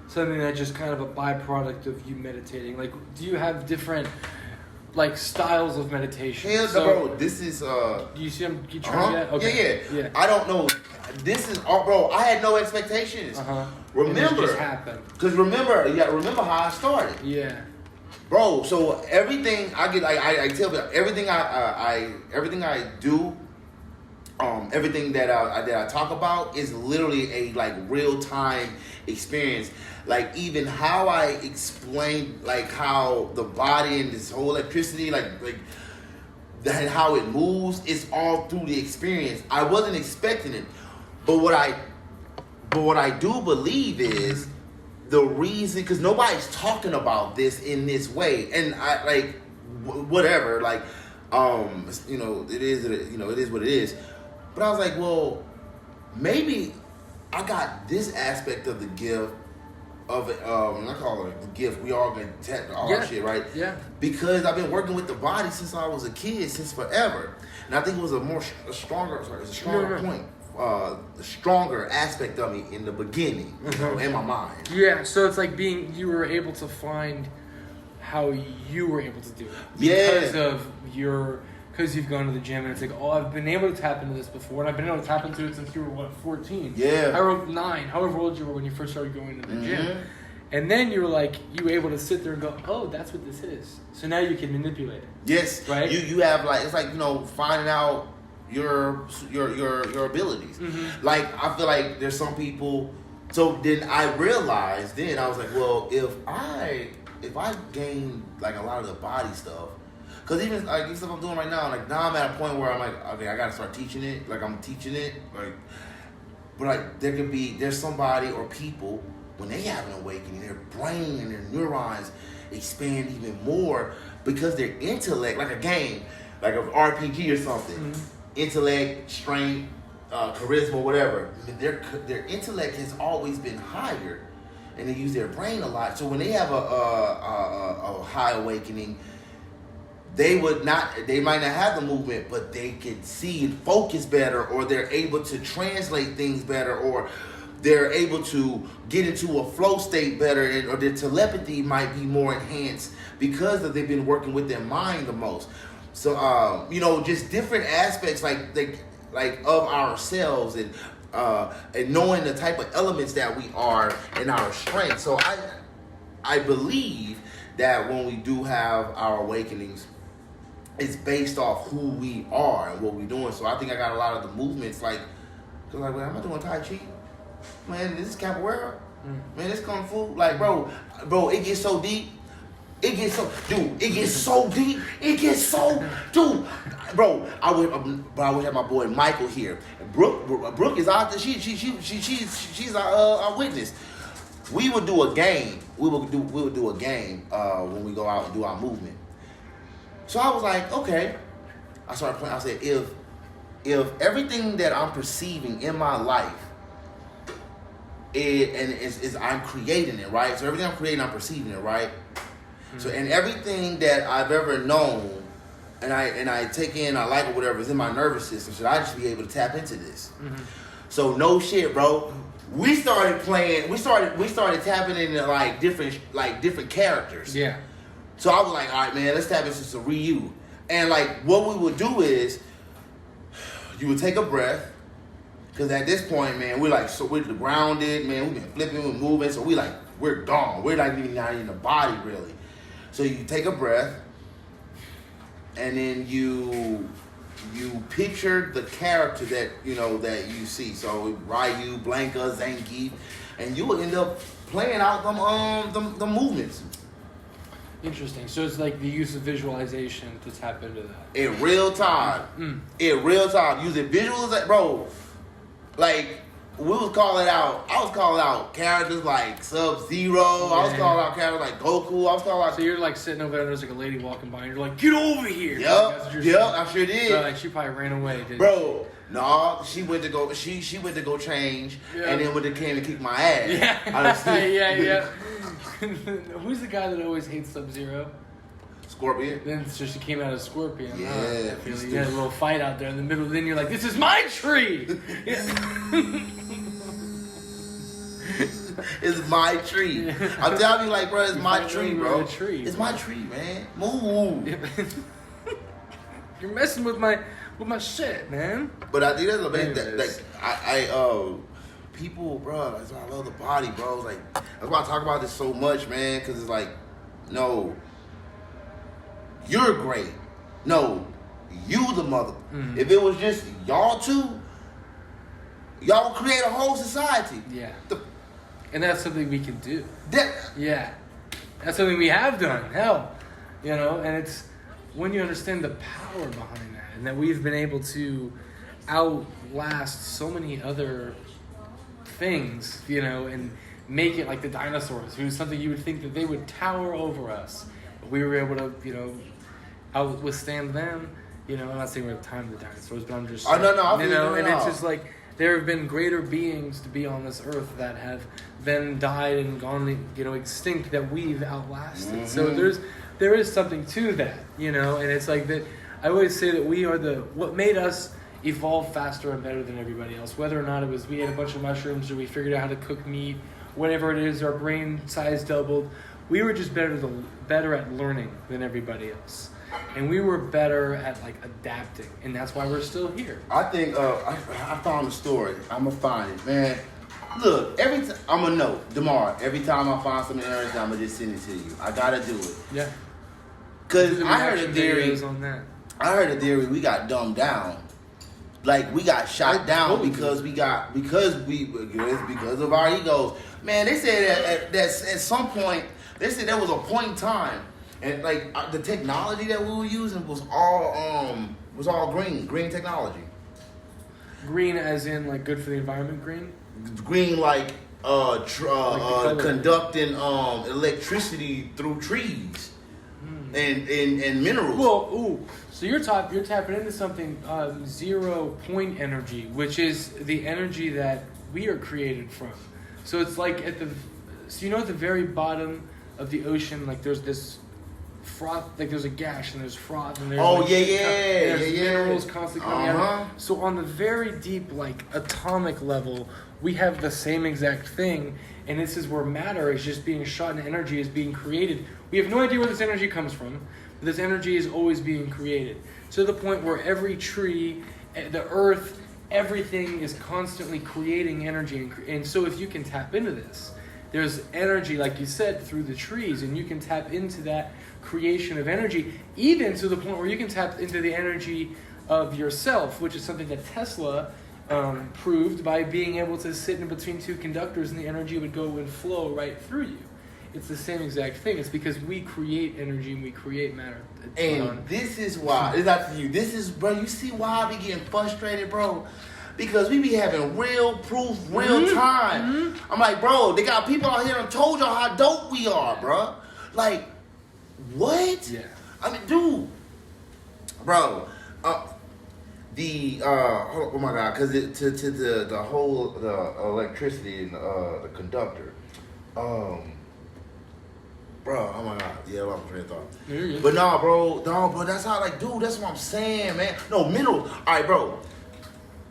something that just kind of a byproduct of you meditating? Like, do you have different, like, styles of meditation? Yeah, bro, this is do you see them keep trying that? Okay. Yeah. I don't know. This is bro, I had no expectations. Remember, it just happened. Because remember how I started. Yeah. Bro, so everything I get, I tell people, everything I do, everything that I talk about is literally a, like, real time experience. Like, even how I explain, like, how the body and this whole electricity, like that, how it moves, is all through the experience. I wasn't expecting it, but what I do believe is the reason, because nobody's talking about this in this way, and I like whatever, like, it is what it is. But I was like, well, maybe I got this aspect of the gift of it. I call it the gift. We all gonna tap all that shit, right? Yeah. Because I've been working with the body since I was a kid, since forever, and I think it was a stronger point. The stronger aspect of me in the beginning, in my mind. Yeah, so it's like you were able to find how you were able to do it. Because you've gone to the gym, and it's like, oh, I've been able to tap into this before, and I've been able to tap into it since you were, 14? Yeah. I wrote 9, however old you were when you first started going to the gym. And then you were able to sit there and go, oh, that's what this is. So now you can manipulate it. Yes. Right? You have, like, it's like, finding out your abilities. Like, I feel like there's some people. So then I realized, I was like, well, if I gain like a lot of the body stuff, because even like the stuff I'm doing right now, like now I'm at a point where I'm like, okay, I gotta start teaching it. Like I'm teaching it, like, but like there's somebody or people when they have an awakening, their brain and their neurons expand even more because their intellect, like a game, like an RPG or something, intellect, strength, charisma, whatever. Their intellect has always been higher, and they use their brain a lot. So when they have a high awakening, they might not have the movement, but they can see and focus better, or they're able to translate things better, or they're able to get into a flow state better, or their telepathy might be more enhanced because they've been working with their mind the most. So, just different aspects like of ourselves, and knowing the type of elements that we are and our strength. So I believe that when we do have our awakenings, it's based off who we are and what we're doing. So I think I got a lot of the movements wait, am I doing Tai Chi? Man, this is capoeira. Man, this kung fu. Like, bro, it gets so deep. It gets so deep. Dude. Bro, I would have my boy Michael here. Brooke is out there. She's our witness. We would do a game. We would do a game when we go out and do our movement. So I was like, okay. I started playing. I said, if everything that I'm perceiving in my life, I'm creating it, right? So everything I'm creating, I'm perceiving it, right? So and everything that I've ever known, and I take in, I like or whatever is in my nervous system, should I just be able to tap into this? So no shit, bro. We started playing. We started tapping into different characters. Yeah. So I was like, all right, man, let's tap into some Ryu. And what we would do is, you would take a breath, because at this point, man, we're grounded, man. We've been flipping, we're moving, so we're gone. We're not even not in the body really. So you take a breath, and then you picture the character that you see. So Ryu, Blanka, Zangief, and you will end up playing out the movements. Interesting. So it's like the use of visualization to tap into that. In real time. Using visualization, bro. Like, we was calling out. I was calling out characters like Sub-Zero. Yeah. I was calling out characters like Goku. I was calling out. So you're like sitting over there, and there's like a lady walking by, and you're like, "Get over here!" Yep, I sure did. So, she probably ran away, didn't bro. She? No, she went to go. She went to go change, and then went to came and kicked my ass. Yeah, yeah. Who's the guy that always hates Sub-Zero? Scorpion. Then so she came out as Scorpion. Yeah. You had a little fight out there in the middle. Then you're like, "This is my tree." It's my tree. I'm telling you, bro, it's my tree, bro. It's my tree, man. Move. You're messing with my shit, man. But I think that's a bit people, bro. That's why I love the body, bro. That's why I talk about this so much, man. Because it's like, no, you're great. No, you the mother. Mm-hmm. If it was just y'all two, y'all would create a whole society. Yeah. And that's something we can do. Yeah. That's something we have done. Hell. And it's when you understand the power behind that, and that we've been able to outlast so many other things, and make it like the dinosaurs, who's something you would think that they would tower over us. But we were able to, withstand them. I'm not saying we're the time of the dinosaurs, but I'm just saying, it's just like there have been greater beings to be on this earth that have then died and gone, extinct, that we've outlasted. Mm-hmm. So there is something to that, and it's like that. I always say that we are what made us evolve faster and better than everybody else. Whether or not it was we ate a bunch of mushrooms or we figured out how to cook meat, whatever it is, our brain size doubled. We were just better at learning than everybody else. And we were better at adapting, and that's why we're still here. I think I found a story. I'm gonna find it, man. Look, every time I'm gonna know, Demarre. Every time I find something interesting, I'm gonna just send it to you. I gotta do it. Yeah. Cause I heard a theory on that. I heard a theory we got dumbed down. We got shot down because of our egos. Man, they said that at some point They said there was a point in time, and like the technology that we were using was all green technology. Green as in like good for the environment green? Green like conducting electricity through trees and minerals. Well, so you're tapping into something 0 point energy, which is the energy that we are created from. So it's like at the very bottom of the ocean, like there's this froth, like there's a gash and there's froth and there's there's minerals constantly coming out. So on the very deep, like atomic level, we have the same exact thing, and this is where matter is just being shot and energy is being created. We have no idea where this energy comes from, but this energy is always being created. To the point where every tree, the earth, everything is constantly creating energy. And so if you can tap into this, there's energy, like you said, through the trees, and you can tap into that creation of energy, even to the point where you can tap into the energy of yourself, which is something that Tesla proved by being able to sit in between two conductors and the energy would go and flow right through you. It's the same exact thing. It's because we create energy and we create matter. And this is why, it's not to you, this is, bro, you see why I be getting frustrated, bro? Because we be having real proof, real time. I'm like, bro, they got people out here and told y'all how dope we are, bro. Like, what? Yeah. I mean, dude, bro, oh my God, because the whole electricity and the conductor, bro, oh my God, yeah, I lost my train of thought. But no, bro, that's how, like, dude, that's what I'm saying, man. No, minerals. All right, bro,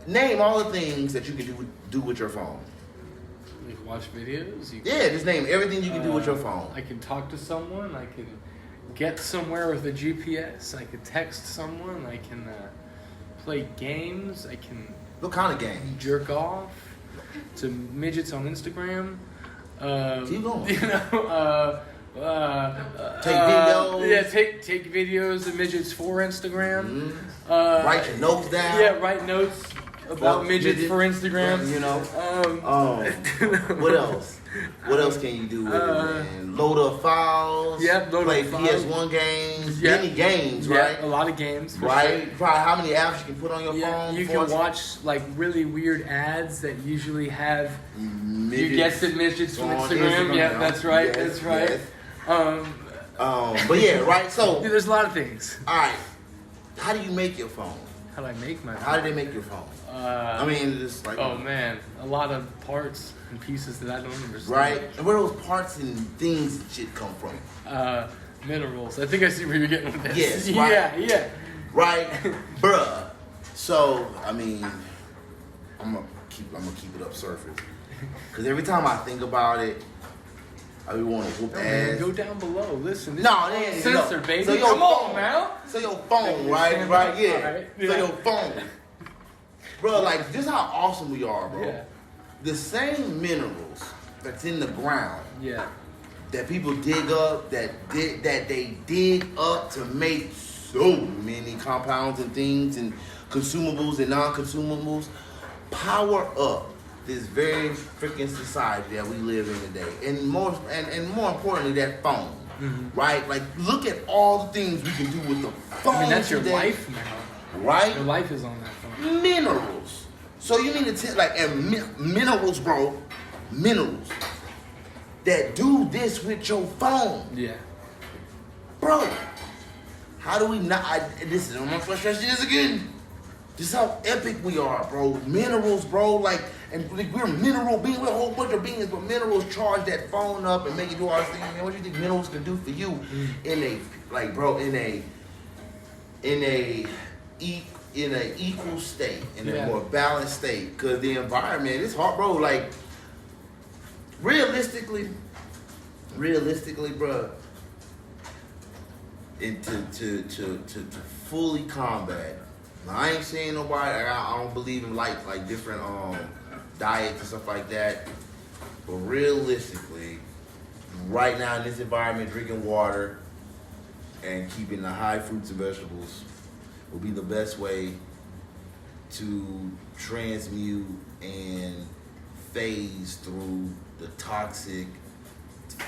name all the things that you can do with your phone. You can watch videos. Just name everything you can do with your phone. I can talk to someone. I can get somewhere with a GPS. I can text someone. I can play games. I can. What kind of game? Jerk off to midgets on Instagram. Keep going. Take videos. Yeah, take videos of midgets for Instagram. Write your notes down. Yeah, write notes about midgets for Instagram. You know. What else? What else can you do with it, man? Load up files. Yep, play PS1 games. Many games, right? A lot of games. Right. Sure. Probably how many apps you can put on your phone. You can watch like really weird ads that usually have you guessed it, midgets from Instagram. Yeah, that's right. Yes, that's right. Yes. But yeah, right. So there's a lot of things. All right. How do you make your phone? How do I make my phone? How did they make your phone? I mean, it's like oh man, a lot of parts and pieces that I don't understand. Right. And where those parts and things and shit come from? Minerals. I think I see where you're getting with this. Yes. Right. Yeah. Right, bruh. So I mean, I'm gonna keep it up surface. Cause every time I think about it, I be want to whoop ass. Go down below. Listen. No, they ain't censor, baby. So your Come phone, on, man. So your phone, right, yeah. Right. So your phone, bro. Like this, how awesome we are, bro. Yeah. The same minerals that's in the ground. Yeah. That people dig up, that they dig up to make so many compounds and things and consumables and non-consumables, power up this very freaking society that we live in today, and more importantly, that phone, right? Like, look at all the things we can do with the phone. I mean, that's today, your life now, right? Your life is on that phone. Minerals. So you mean to minerals, bro? Minerals that do this with your phone, bro. How do we not? This is, I'm gonna frustrate this again. This is how epic we are, bro. Minerals, bro. Like, and we're mineral beings. We're a whole bunch of beings, but minerals charge that phone up and make it do all this thing. Man, what do you think minerals can do for you in a equal state, in a more balanced state? Because the environment, it's hard, bro. Like, realistically, bro. And to fully combat. Now, I ain't saying nobody. I don't believe in like different diets and stuff like that. But realistically, right now in this environment, drinking water and keeping the high fruits and vegetables will be the best way to transmute and phase through the toxic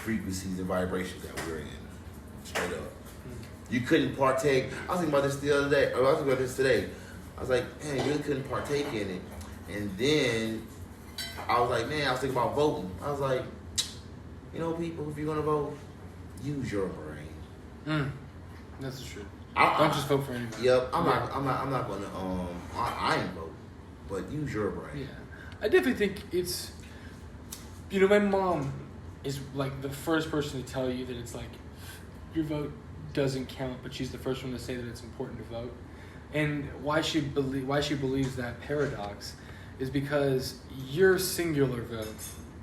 frequencies and vibrations that we're in. Straight up. You couldn't partake. I was thinking about this the other day, or I was thinking about this today. I was like, man, you really couldn't partake in it. And then I was like, man, I was thinking about voting. I was like, you know, people, if you're gonna vote, use your brain. That's the truth. Don't just vote for anybody. Yep, I'm not gonna I ain't vote, but use your brain. Yeah, I definitely think it's, you know, my mom is like the first person to tell you that it's like your vote doesn't count, but she's the first one to say that it's important to vote. And why she believes that paradox is because your singular vote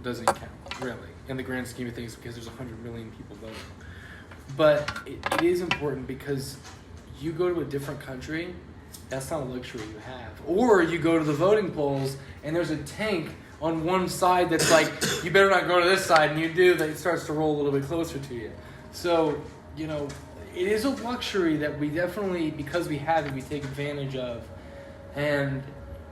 doesn't count, really, in the grand scheme of things, because there's 100 million people voting. But it is important because you go to a different country, that's not a luxury you have. Or you go to the voting polls and there's a tank on one side that's like, you better not go to this side, and you do, that it starts to roll a little bit closer to you. So, you know, it is a luxury that we definitely, because we have it, we take advantage of. And,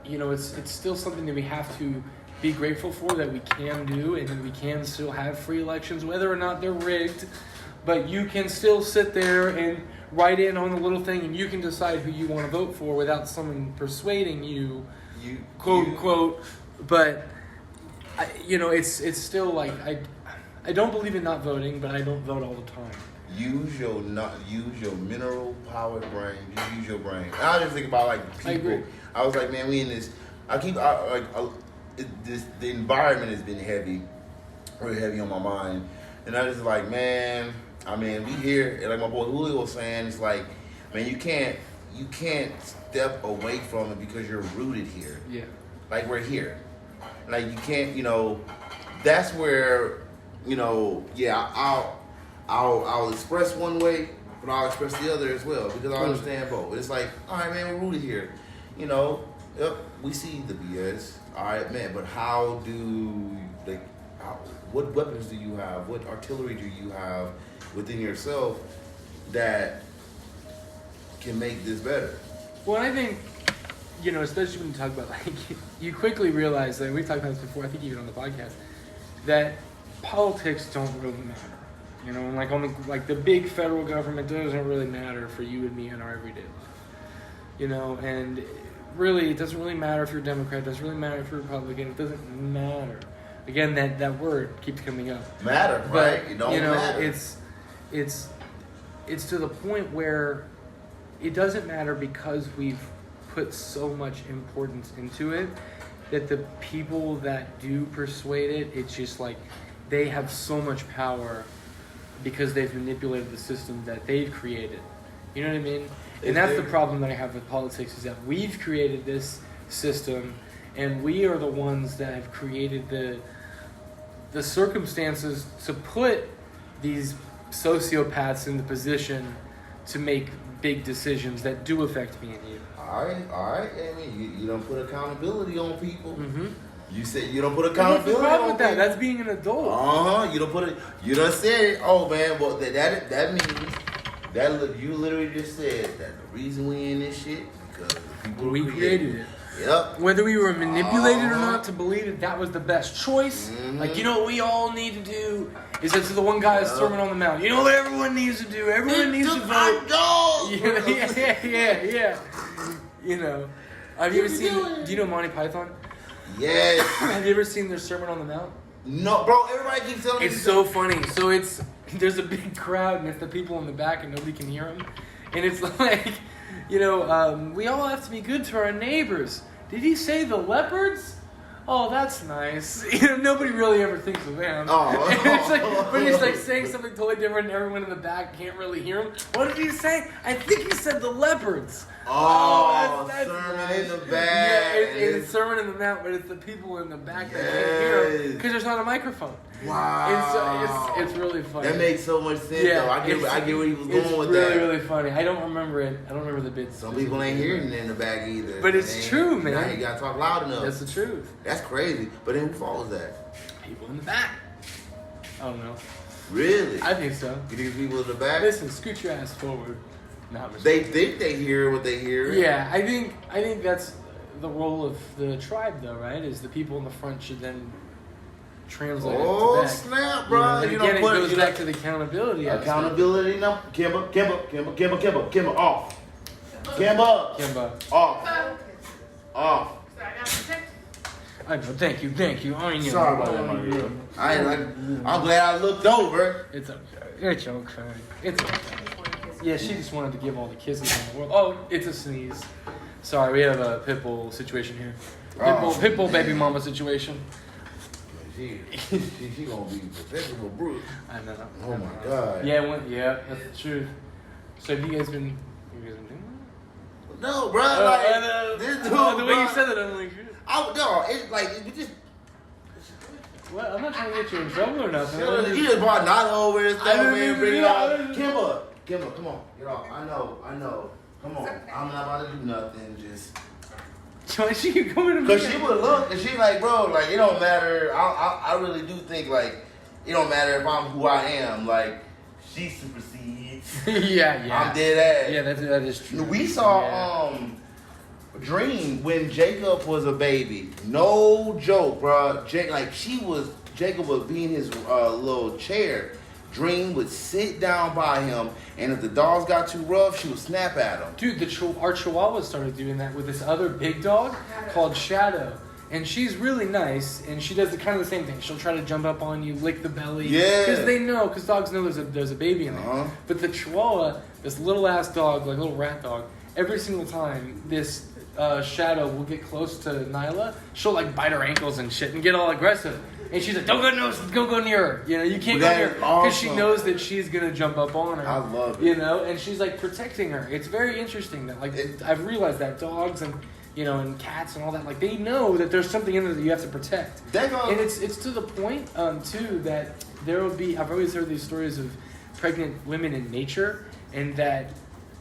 you know, it's still something that we have to be grateful for, that we can do, and that we can still have free elections, whether or not they're rigged. But you can still sit there and write in on the little thing, and you can decide who you want to vote for without someone persuading you quote. But, you know, it's still like, I don't believe in not voting, but I don't vote all the time. Use your mineral powered brain. Just use your brain. I was just thinking about like people. I agree. I was like, man, we in this. The environment has been really heavy on my mind, and I just like, man. I mean, we here, and like my boy Julio was saying, it's like, man, you can't step away from it because you're rooted here. Yeah. Like we're here. Like you can't, you know. That's where, you know. Yeah, I'll express one way, but I'll express the other as well because I understand both. It's like, all right, man, we're rooted here. You know, yep, we see the BS. All right, man, but how do, like, what weapons do you have? What artillery do you have within yourself that can make this better? Well, I think, you know, especially when you talk about, like, you quickly realize that, we've talked about this before, I think even on the podcast, that politics don't really matter. You know, and like the big federal government doesn't really matter for you and me in our everyday life. You know, and really, it doesn't really matter if you're a Democrat. It doesn't really matter if you're a Republican. It doesn't matter. Again, that word keeps coming up. Matter, but, right? It don't matter. It's to the point where it doesn't matter because we've put so much importance into it that the people that do persuade it, it's just like they have so much power because they've manipulated the system that they've created. You know what I mean? And that's the problem that I have with politics, is that we've created this system, and we are the ones that have created the circumstances to put these sociopaths in the position to make big decisions that do affect me and you. All right. I mean, you don't put accountability on people. Mm-hmm. You said you don't put accountability What's the problem on with that? people. That's being an adult. You don't put it. You done said it. Oh man, well that means that you literally just said that the reason we in this shit because the people We created it. Yep. Whether we were manipulated or not to believe that was the best choice, like, you know what we all need to do is to the one guy's Sermon on the Mount. You know what everyone needs to do? Everyone needs to vote. Yeah. You know, have you ever seen? Do you know Monty Python? Yes. Have you ever seen their Sermon on the Mount? No, bro. Everybody keeps telling me. It's so funny. So there's a big crowd and it's the people in the back and nobody can hear them, and it's like, you know, we all have to be good to our neighbors. Did he say the leopards? Oh, that's nice. You know, nobody really ever thinks of them. But he's like saying something totally different, and everyone in the back can't really hear him. What did he say? I think he said the leopards. That's Sermon nice. in the back. Yeah, it's Sermon in the Mount, but it's the people in the back that can't hear him because there's not a microphone. Wow. It's really funny. That makes so much sense, though. I get where he was going with that. that. It's really, really funny. I don't remember it. I don't remember the bits. Some people ain't hearing it in the back either. But it's true, man. Now you gotta talk loud enough. That's the truth. That's crazy. But then who follows that? People in the back. I don't know. Really? I think so. You think people in the back? Listen, scoot your ass forward. They think they hear what they hear. Yeah, I think that's the role of the tribe, though, right? Is the people in the front should then translate it to back. Snap, bro. You know what bruh. You again, don't put it goes back to the accountability. Accountability number. Kimba, off. Kimba, off. I know. Thank you. I know. Sorry about that, my girl. I'm glad I looked over. It's okay. It's okay. Yeah, she just wanted to give all the kisses in the world. Oh, it's a sneeze. Sorry, we have a pit bull situation here. Pit bull baby mama situation. She gonna be professional Bruce. I know. Oh my God. Yeah, that's the truth. So have you guys been doing that? No, bro. This dude, the way you said it, I'm like, it's like we just. What? I'm not trying to get you in trouble or nothing. He just brought Nana over and stuff, man. Bring it out. Yeah. Kimba, come on, get off. I know. Come on, I'm not about to do nothing. Just. Why she keep coming to me? Cause she would look and she like, bro, like it don't matter. I really do think like it don't matter if I'm who I am. Like she supersedes. yeah. I'm dead ass. Yeah, that is true. We saw Dream when Jacob was a baby. No joke, bro. Jacob was being his little chair. Dream would sit down by him, and if the dogs got too rough, she would snap at him. Dude, our Chihuahua started doing that with this other big dog called Shadow. And she's really nice, and she does the same thing. She'll try to jump up on you, lick the belly. Yeah. Because dogs know there's a baby in there. Uh-huh. But the Chihuahua, this little ass dog, like little rat dog, every single time this Shadow will get close to Nyla, she'll like bite her ankles and shit and get all aggressive. And she's like, don't go near her. You know, you can't go near her. Because she knows that she's going to jump up on her. I love it. You know, and she's like protecting her. It's very interesting that, like, I've realized that dogs and, you know, and cats and all that, like, they know that there's something in there that you have to protect. And it's to the point, too, that there will be, I've always heard these stories of pregnant women in nature, and that,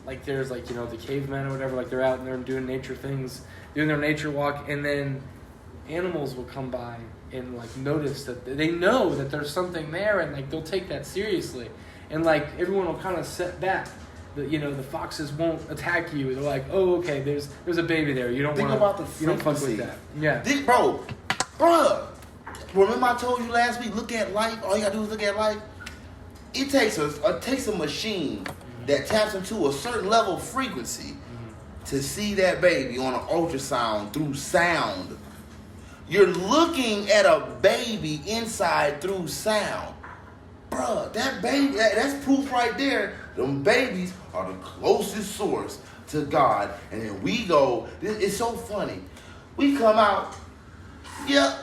like, there's, like, you know, the cavemen or whatever, like, they're out and they're doing nature things, doing their nature walk, and then animals will come by and like notice that they know that there's something there, and like they'll take that seriously, and like everyone will kind of set back. The foxes won't attack you. They're like, oh, okay, there's a baby there. You don't think want about the you don't fuck with that. Yeah, Bruh. Remember I told you last week? Look at life. All you gotta do is look at life. It takes a machine that taps into a certain level of frequency to see that baby on an ultrasound through sound. You're looking at a baby inside through sound. Bruh, that baby, that's proof right there. Them babies are the closest source to God. And then we go, it's so funny. We come out, yep,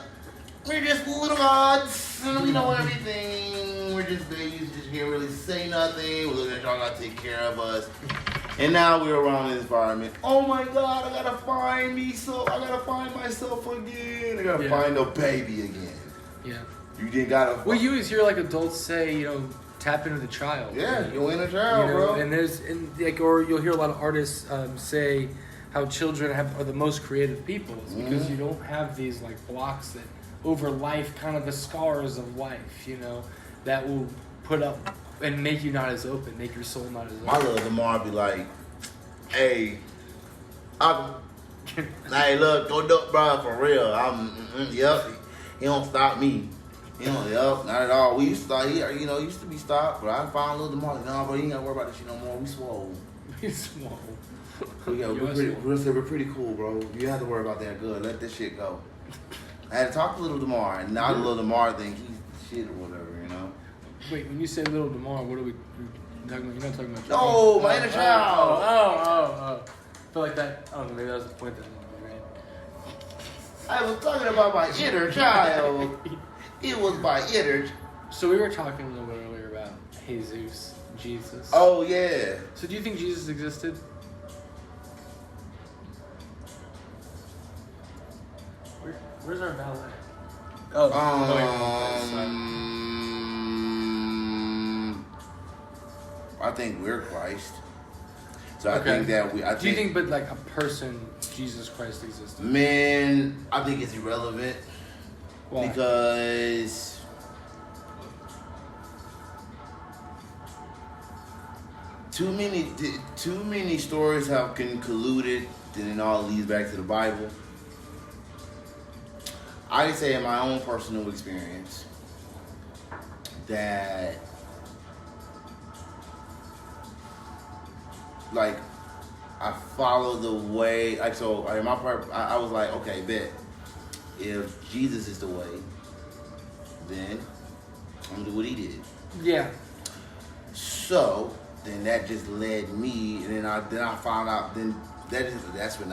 we're just little gods, and we know everything. We're just babies, just can't really say nothing. We're looking at y'all, gotta take care of us. And now we're around this environment. Oh my God, I gotta find myself again. I gotta find a baby again. Yeah. You didn't gotta. Well, you always hear like adults say, you know, tap into the child. Yeah, your inner child, bro. And or you'll hear a lot of artists say how children are the most creative people, because you don't have these like blocks that over life, kind of the scars of life, you know, that will put up and make you not as open, make your soul not as open. My little Demarre be like, hey, hey, look, go do, bro, for real. Yep, he don't stop me. Yep, not at all. We used to start here, used to be stopped, but I found little Demarre. No, bro, you ain't gotta worry about this shit no more. We swole. We swole. We're pretty cool, bro. You have to worry about that. Good, let this shit go. I had to talk to little Demarre, and now the little Demarre think he's shit or whatever, you know. Wait, when you say little Demarre, what are we talking about? You're not talking about. No, my inner child. Oh. I feel like that. I don't know. Maybe that was the point that I made. I was talking about my inner child. It was my inner. So we were talking a little bit earlier about Jesus, Jesus. Oh yeah. So do you think Jesus existed? Where's our valet? I think we're Christ. So I think that do you think, but like a person, Jesus Christ existed? Man, I think it's irrelevant. Why? Because too many stories have been colluded, then it all leads back to the Bible. I say in my own personal experience, that, like, I follow the way, like, so in my part, I was like, okay, bet. If Jesus is the way, then I'm gonna do what he did. Yeah. So then that just led me, and then I found out. Then that's when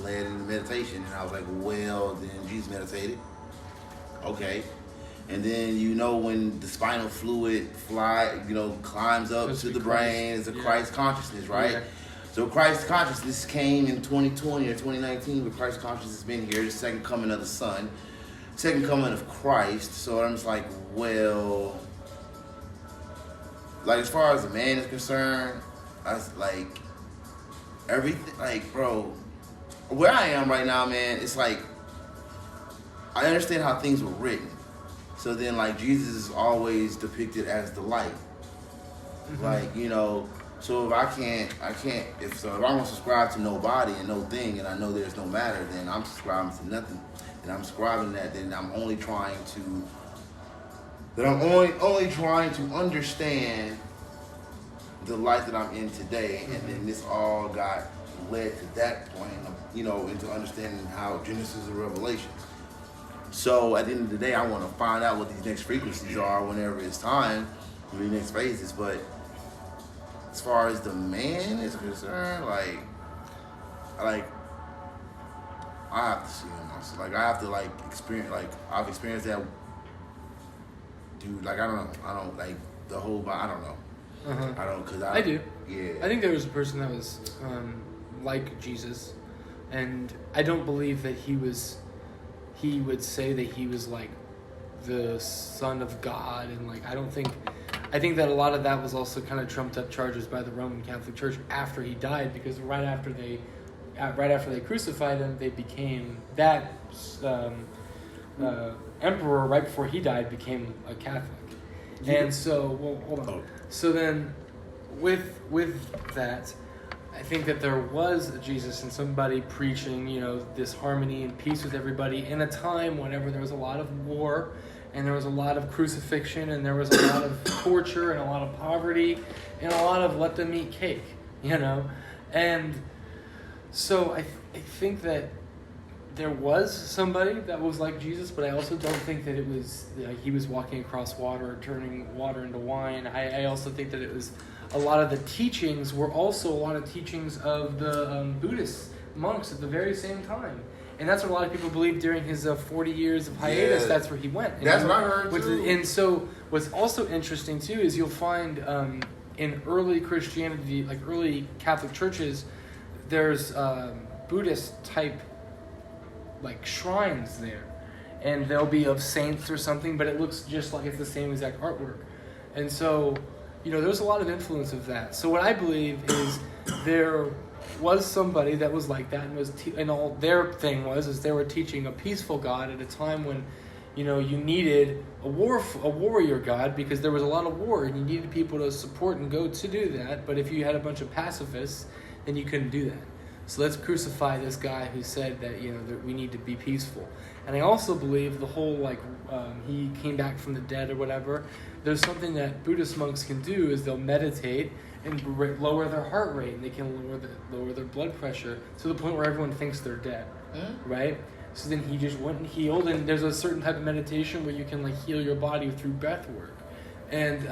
led into meditation, and I was like, well, then Jesus meditated. Okay, and then when the spinal fluid climbs up to the brain, it's a Christ consciousness, right? Yeah. So Christ consciousness came in 2020 or 2019, but Christ consciousness has been here. The second coming of the Son, second coming of Christ. So I'm just like, well, like as far as the man is concerned, I was like, everything, like, bro, where I am right now, man, it's like, I understand how things were written. So then, like, Jesus is always depicted as the light. Mm-hmm. Like, so if if I don't subscribe to nobody and no thing, and I know there's no matter, then I'm subscribing to nothing. And I'm subscribing that, then I'm only trying to understand the life that I'm in today. Mm-hmm. And then this all got led to that point, into understanding how Genesis and Revelations. So at the end of the day, I want to find out what these next frequencies are whenever it's time, the next phases. But as far as the man is concerned, I have to see him. Like, I have to, like, experience, like, I've experienced that, dude. Like, I don't like the whole, I don't know. Uh-huh. I do. Yeah. I think there was a person that was like Jesus, and I don't believe that he would say that he was like the Son of God, and like I think that a lot of that was also kind of trumped up charges by the Roman Catholic Church after he died, because right after they crucified him, they became that emperor right before he died became a Catholic. Yeah. And so, well, hold on. So then, with that, I think that there was a Jesus and somebody preaching, this harmony and peace with everybody in a time whenever there was a lot of war, and there was a lot of crucifixion, and there was a lot of torture, and a lot of poverty, and a lot of let them eat cake, And so I think that there was somebody that was like Jesus, but I also don't think that it was he was walking across water, turning water into wine. I also think that it was a lot of the teachings were also a lot of teachings of the Buddhist monks at the very same time. And that's what a lot of people believe during his 40 years of hiatus. Yeah. That's where he went. That's what I heard too. And so what's also interesting too is you'll find in early Christianity, like early Catholic churches, there's Buddhist type like shrines there, and they'll be of saints or something, but it looks just like it's the same exact artwork. And so, there's a lot of influence of that. So what I believe is there was somebody that was like that, and and all their thing is they were teaching a peaceful God at a time when, you needed a warrior God, because there was a lot of war, and you needed people to support and go to do that. But if you had a bunch of pacifists, then you couldn't do that. So let's crucify this guy who said that, that we need to be peaceful. And I also believe the whole, he came back from the dead or whatever. There's something that Buddhist monks can do is they'll meditate and lower their heart rate, and they can lower their blood pressure to the point where everyone thinks they're dead, right? So then he just went and healed, and there's a certain type of meditation where you can heal your body through breath work. And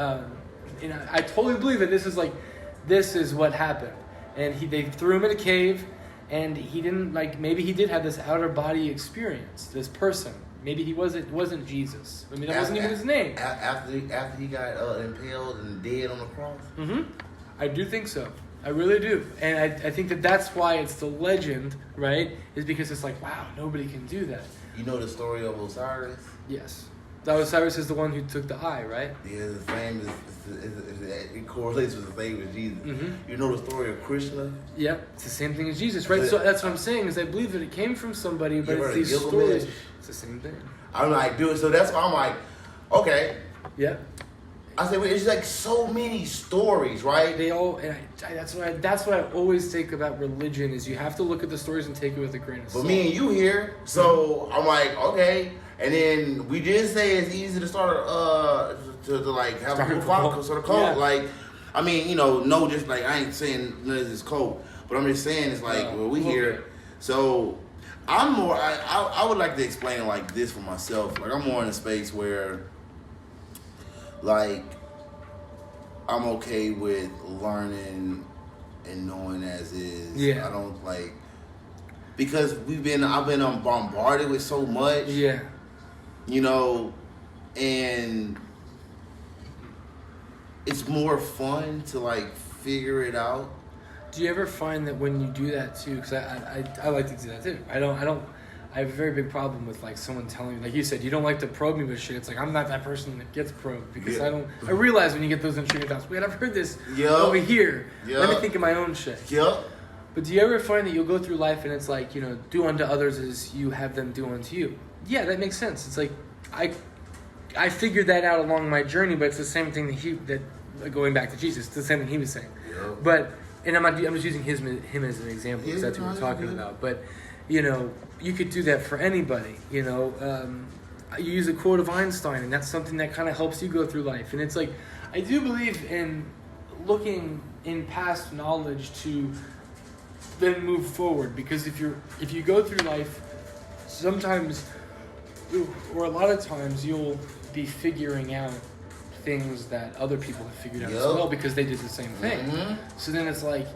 I totally believe that this is what happened. And they threw him in a cave, and he didn't maybe he did have this outer body experience. This person, maybe it wasn't Jesus. I mean, that wasn't even his name. After he got impaled and dead on the cross. Mm-hmm. I do think so. I really do, and I think that's why it's the legend, right? Is because it's like, wow, nobody can do that. You know the story of Osiris? Yes. Osiris is the one who took the eye, right? Yeah, the fame it correlates with the fame of Jesus. Mm-hmm. You know the story of Krishna? Yep, it's the same thing as Jesus, right? So that's what I'm saying, is I believe that it came from somebody, but it's these stories. It's the same thing. I'm like, dude, so that's why I'm like, okay. Yeah. I said, it's so many stories, right? They all, and that's what I always take about religion, is you have to look at the stories and take it with a grain of salt. But me and you here, so I'm like, okay. And then we did say it's easy to start to like have a group sort of cult. Yeah. Like, I mean, you know, no, just like I ain't saying none of this cult, but I'm just saying it's like well, we here. So I'm more. I would like to explain it like this for myself. Like I'm more in a space where, like, I'm okay with learning and knowing as is. Yeah. I don't like because I've been bombarded with so much. Yeah. You know, and it's more fun to like figure it out. Do you ever find that when you do that too? Because I like to do that too. I have a very big problem with like someone telling me, like you said, you don't like to probe me with shit. It's like I'm not that person that gets probed because I realize when you get those intriguing thoughts, wait, I've heard this over here. Let me think of my own shit. But do you ever find that you'll go through life and it's like, you know, do unto others as you have them do unto you? Yeah, that makes sense. It's like I figured that out along my journey, but it's the same thing that going back to Jesus, it's the same thing he was saying. But and I'm just using him as an example because that's what we're talking about. But you know, you could do that for anybody. You know, you use a quote of Einstein, and that's something that kind of helps you go through life. And it's like I do believe in looking in past knowledge to then move forward, because if you go through life, sometimes or a lot of times you'll be figuring out things that other people have figured out as well because they did the same thing. So then it's like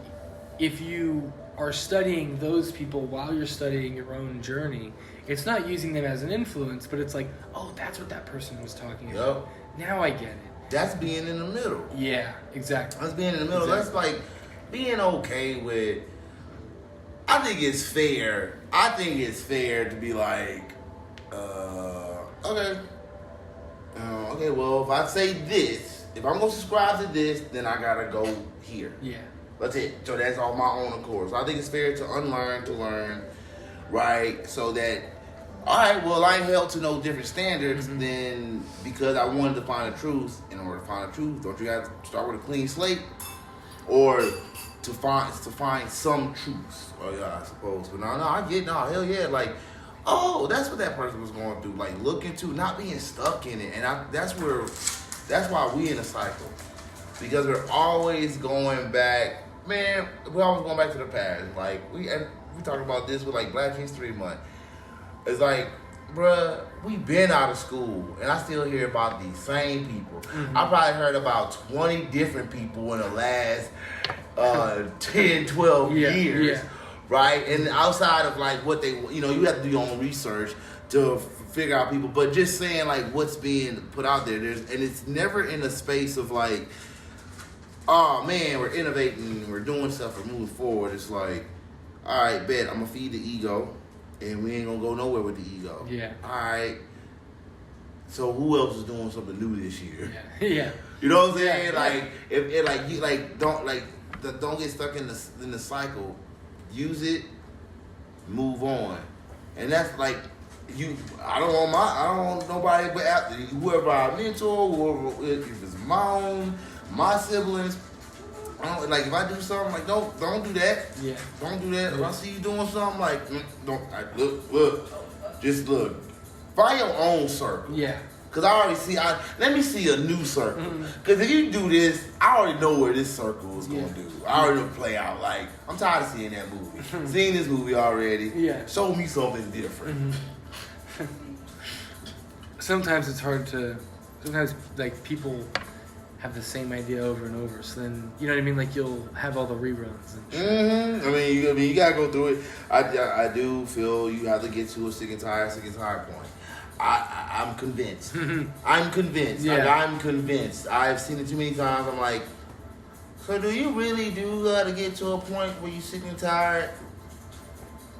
if you are studying those people while you're studying your own journey, it's not using them as an influence, but it's like, oh, that's what that person was talking about. Now I get it. That's being in the middle. Yeah, exactly. That's being in the middle. That's like being okay with. I think it's fair. To be like, okay. Okay, well, if I say this, if I'm going to subscribe to this, then I got to go here. Yeah. That's it. So that's on my own accord. So I think it's fair to unlearn, to learn, right? So that, all right, well, I ain't held to no different standards than because I wanted to find the truth. In order to find the truth, don't you have to start with a clean slate? Or to find some truths, I suppose. But no, hell yeah, like, oh, that's what that person was going through. Like, look into not being stuck in it, and that's why we in a cycle, because we're always going back. Man, we're always going back to the past. Like we talked about this with like Black History Month. It's like, bruh, we been out of school, and I still hear about these same people. I probably heard about 20 different people in the last 10, 12 years, right? And outside of like what they, you know, you have to do your own research to figure out people, but just saying like what's being put out there, and it's never in a space of like, oh man, we're innovating, we're doing stuff, we're moving forward. It's like, all right, bet, I'm gonna feed the ego, and we ain't gonna go nowhere with the ego. Yeah. All right. So who else is doing something new this year? Yeah. You know what I'm saying? Like if it like you like don't get stuck in the cycle. Use it, move on, and that's like you. I don't want nobody but after whoever I mentor, whoever, if it's my siblings. I don't, like if I do something, like don't do that. Yeah. Don't do that. If I see you doing something, like look. Find your own circle. Yeah. Cause I already see. Let me see a new circle. Cause if you do this, I already know where this circle is gonna do. I already know play out. Like I'm tired of seeing that movie. Seeing this movie already. Yeah. Show me something different. Sometimes it's hard to. Sometimes like people have the same idea over and over. So then you know what I mean. Like you'll have all the reruns and shit. I mean, you gotta go through it. I do feel you have to get to a sick and tired point. I'm convinced. I'm convinced. Yeah. Like, I'm convinced. I've seen it too many times. I'm like, so do you really gotta get to a point where you're sick and tired?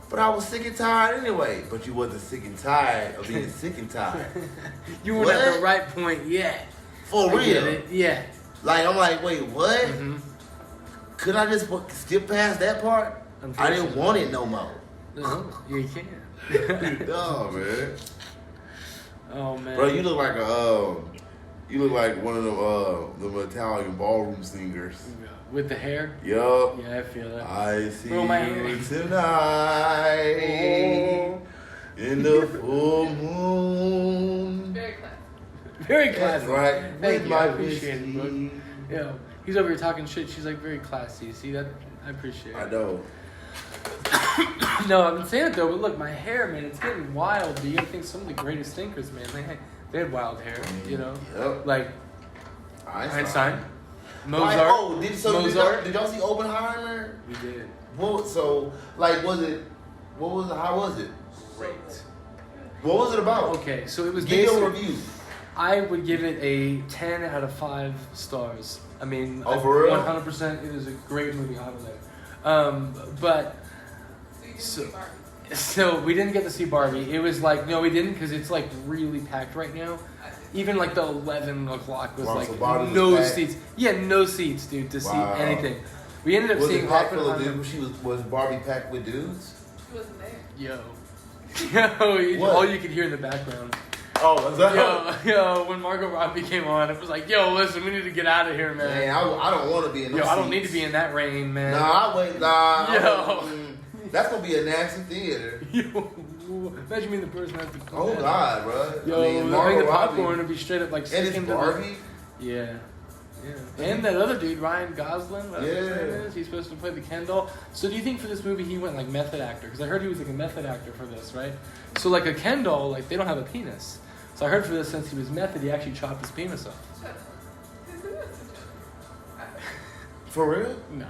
But I was sick and tired anyway. But you wasn't sick and tired of being sick and tired. You weren't at the right point yet. For real. Yeah. Like, I'm like, wait, what? Could I just skip past that part? I didn't want it no more. No, you can't. No, man. Oh man, bro, you look like one of them Italian ballroom singers with the hair. Yup. Yeah, I feel that. I see you tonight. In the full moon. Very classic. Very classy. Right. Thank With you. I my appreciate it, bro. whiskey. Yeah. He's over here talking shit. She's like very classy. See that? I appreciate it. I know. No, I've been saying it though, but look, my hair, man, it's getting wild. But you gotta think some of the greatest thinkers, man, they had wild hair, you know? Yep. Like Einstein, Mozart. Oh, Mozart. Did y'all see Oppenheimer? We did. What? So, like, how was it? Great. What was it about? Okay, so it was Give your basically. review. I would give it a 10 out of 5 stars. I mean, for real? 100%. It is a great movie. Out of there. But so we didn't get to see Barbie. It was like no, we didn't because it's like really packed right now. Even like the 11 o'clock was like so no was seats. Yeah, no seats, dude, to see anything. We ended up Was seeing it packed full of Oppenheimer. dudes? Was Barbie packed with dudes? She wasn't there. Yo, all you could hear in the background. Oh, is that? Yo, when Margot Robbie came on, it was like, yo, listen, we need to get out of here, man. Man, I don't want to be in those Yo, I don't need seats. to be in that rain, man. Nah. That's gonna be a nasty theater. Yo, imagine being the person that has to. Oh God, bro. Yo, I mean, the Margot popcorn Robbie, would be straight up like. and it's sticking to Barbie. Yeah. And that other dude, Ryan Gosling, whatever his name is, he's supposed to play the Ken doll. So do you think for this movie he went like method actor? Because I heard he was like a method actor for this, right? So like a Ken doll, like they don't have a penis. So I heard for this, since he was method, he actually chopped his penis off. For real? No.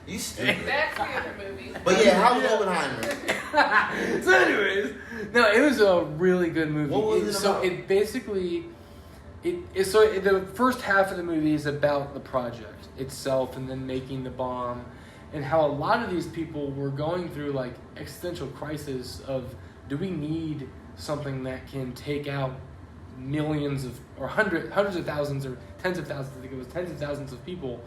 You stupid. That's the other movie. But yeah, how was Oppenheimer? So anyways, no, it was a really good movie. What was it So about? it basically, the first half of the movie is about the project itself and then making the bomb and how a lot of these people were going through like existential crisis of do we need something that can take out millions of or hundreds of thousands or tens of thousands, I think it was tens of thousands of people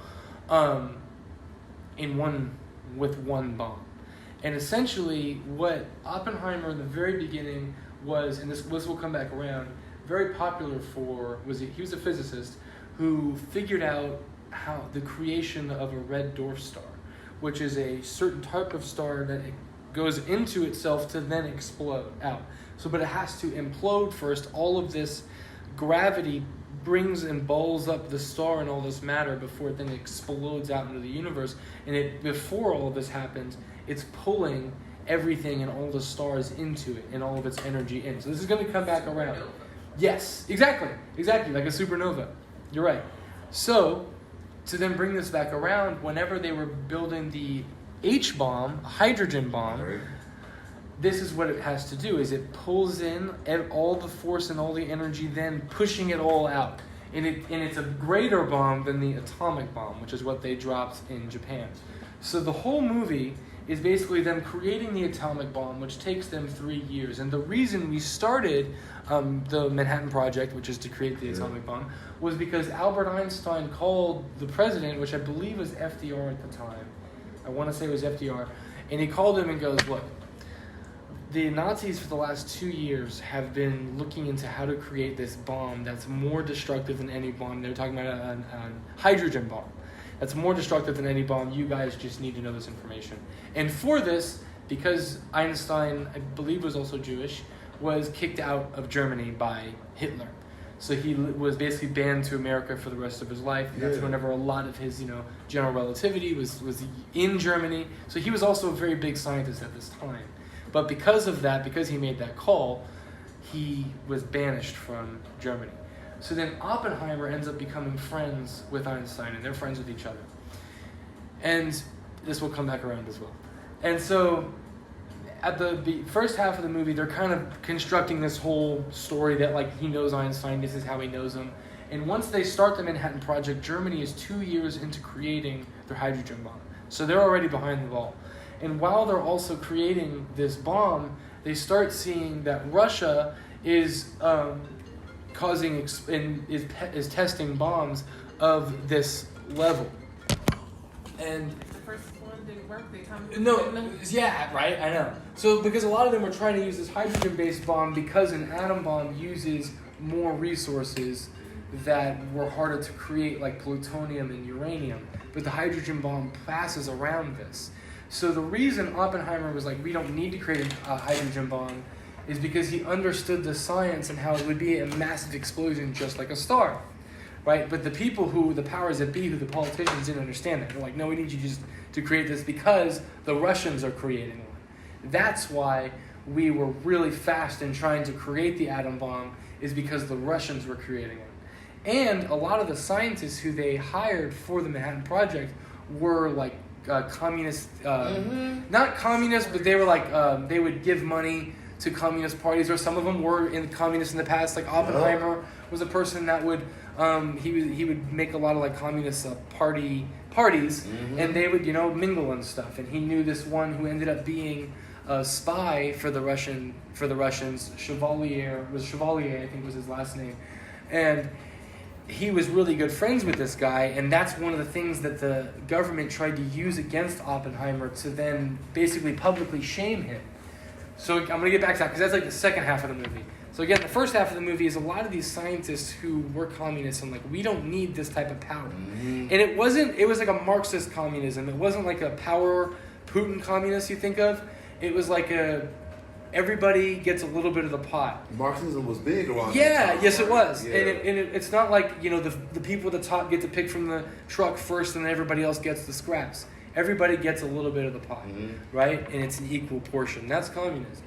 with one bomb. And essentially what Oppenheimer in the very beginning was, and this will come back around, very popular for, he was a physicist who figured out how the creation of a red dwarf star, which is a certain type of star that it goes into itself to then explode out. So, but it has to implode first. All of this gravity brings and balls up the star and all this matter before it then explodes out into the universe. And before all of this happens, it's pulling everything and all the stars into it and all of its energy in. So this is going to come back around. Yes, exactly, like a supernova. You're right. So, to then bring this back around, whenever they were building the H-bomb, a hydrogen bomb, Right. this is what it has to do, is it pulls in all the force and all the energy, then pushing it all out. And it's a greater bomb than the atomic bomb, which is what they dropped in Japan. So the whole movie is basically them creating the atomic bomb, which takes them 3 years. And the reason we started the Manhattan Project, which is to create the atomic bomb, was because Albert Einstein called the president, which I believe was FDR at the time. I want to say it was FDR. And he called him and goes, look, the Nazis for the last 2 years have been looking into how to create this bomb that's more destructive than any bomb. They're talking about a hydrogen bomb that's more destructive than any bomb. You guys just need to know this information. And for this, because Einstein, I believe, was also Jewish, was kicked out of Germany by Hitler. So he was basically banned to America for the rest of his life. And that's whenever a lot of his, general relativity was in Germany. So he was also a very big scientist at this time. But because of that, because he made that call, he was banished from Germany. So then Oppenheimer ends up becoming friends with Einstein, and they're friends with each other. And this will come back around as well. And so at the first half of the movie, they're kind of constructing this whole story that, like, he knows Einstein, this is how he knows him. And once they start the Manhattan Project, Germany is 2 years into creating their hydrogen bomb. So they're already behind the ball. And while they're also creating this bomb, they start seeing that Russia is is testing bombs of this level. And The first one didn't work. yeah, right, I know. So because a lot of them were trying to use this hydrogen-based bomb because an atom bomb uses more resources that were harder to create, like plutonium and uranium. But the hydrogen bomb passes around this. So the reason Oppenheimer was like, we don't need to create a hydrogen bomb, is because he understood the science and how it would be a massive explosion just like a star, right? But the powers that be, who the politicians didn't understand that. They're like, no, we need you just to create this because the Russians are creating one. That's why we were really fast in trying to create the atom bomb, is because the Russians were creating it. And a lot of the scientists who they hired for the Manhattan Project were like communist, not communist, but they were like, they would give money to communist parties, or some of them were in communists in the past. Like Oppenheimer was a person that would, he would make a lot of like communist parties, and they would, mingle and stuff. And he knew this one who ended up being a spy for the Russians. Chevalier, I think was his last name, and he was really good friends with this guy, and that's one of the things that the government tried to use against Oppenheimer to then basically publicly shame him. So I'm going to get back to that, because that's like the second half of the movie. So again, the first half of the movie is a lot of these scientists who were communists and like, we don't need this type of power. And it was like a Marxist communism. It wasn't like a power Putin communist you think of. It was like everybody gets a little bit of the pot. Marxism was big around. Yes, it was. Yeah. And it's not like, the people at the top get to pick from the truck first and then everybody else gets the scraps. Everybody gets a little bit of the pot, right? And it's an equal portion. That's communism.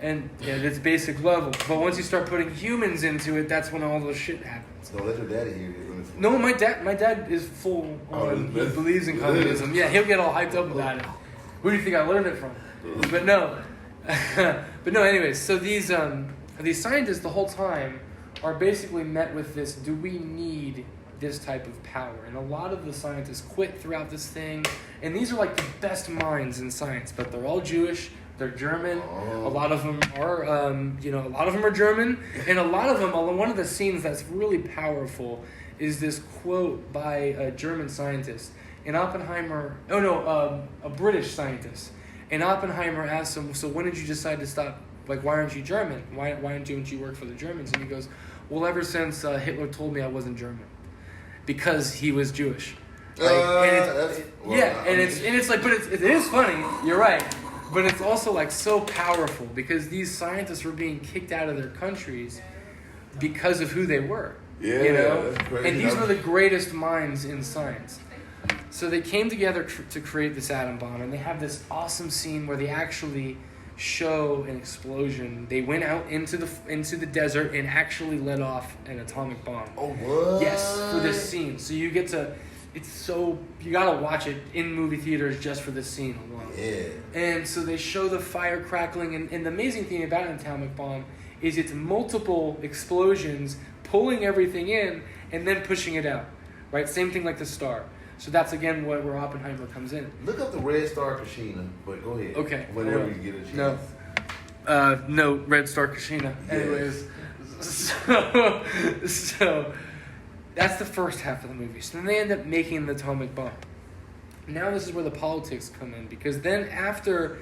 And at its basic level. But once you start putting humans into it, that's when all this shit happens. Don't let your daddy hear you. No, my dad is full on, he believes in communism. Yeah, he'll get all hyped up about it. Who do you think I learned it from? But no. Anyways, so these scientists the whole time are basically met with this, do we need this type of power? And a lot of the scientists quit throughout this thing, and these are like the best minds in science, but they're all Jewish, they're German, a lot of them are German, and a lot of them, one of the scenes that's really powerful is this quote by a German scientist, and Oppenheimer, a British scientist, and Oppenheimer asks him, so when did you decide to stop, like, why aren't you German? Why don't you work for the Germans? And he goes, well, ever since Hitler told me I wasn't German. Because he was Jewish. Like, it's like, but it is funny, you're right. But it's also like so powerful because these scientists were being kicked out of their countries because of who they were. That's crazy. And these were the greatest minds in science. So they came together to create this atom bomb, and they have this awesome scene where they actually show an explosion. They went out into the desert and actually let off an atomic bomb. Oh, what? Yes, for this scene. So you get to, you gotta watch it in movie theaters just for this scene alone. Yeah. And so they show the fire crackling, and the amazing thing about an atomic bomb is it's multiple explosions pulling everything in and then pushing it out, right? Same thing like the star. So that's, again, where Oppenheimer comes in. Look up the Red Star Kashina, but go ahead. Okay. Whenever you get a chance. No, Red Star Kashina. Yeah. Anyways, so that's the first half of the movie. So then they end up making the atomic bomb. Now this is where the politics come in, because then after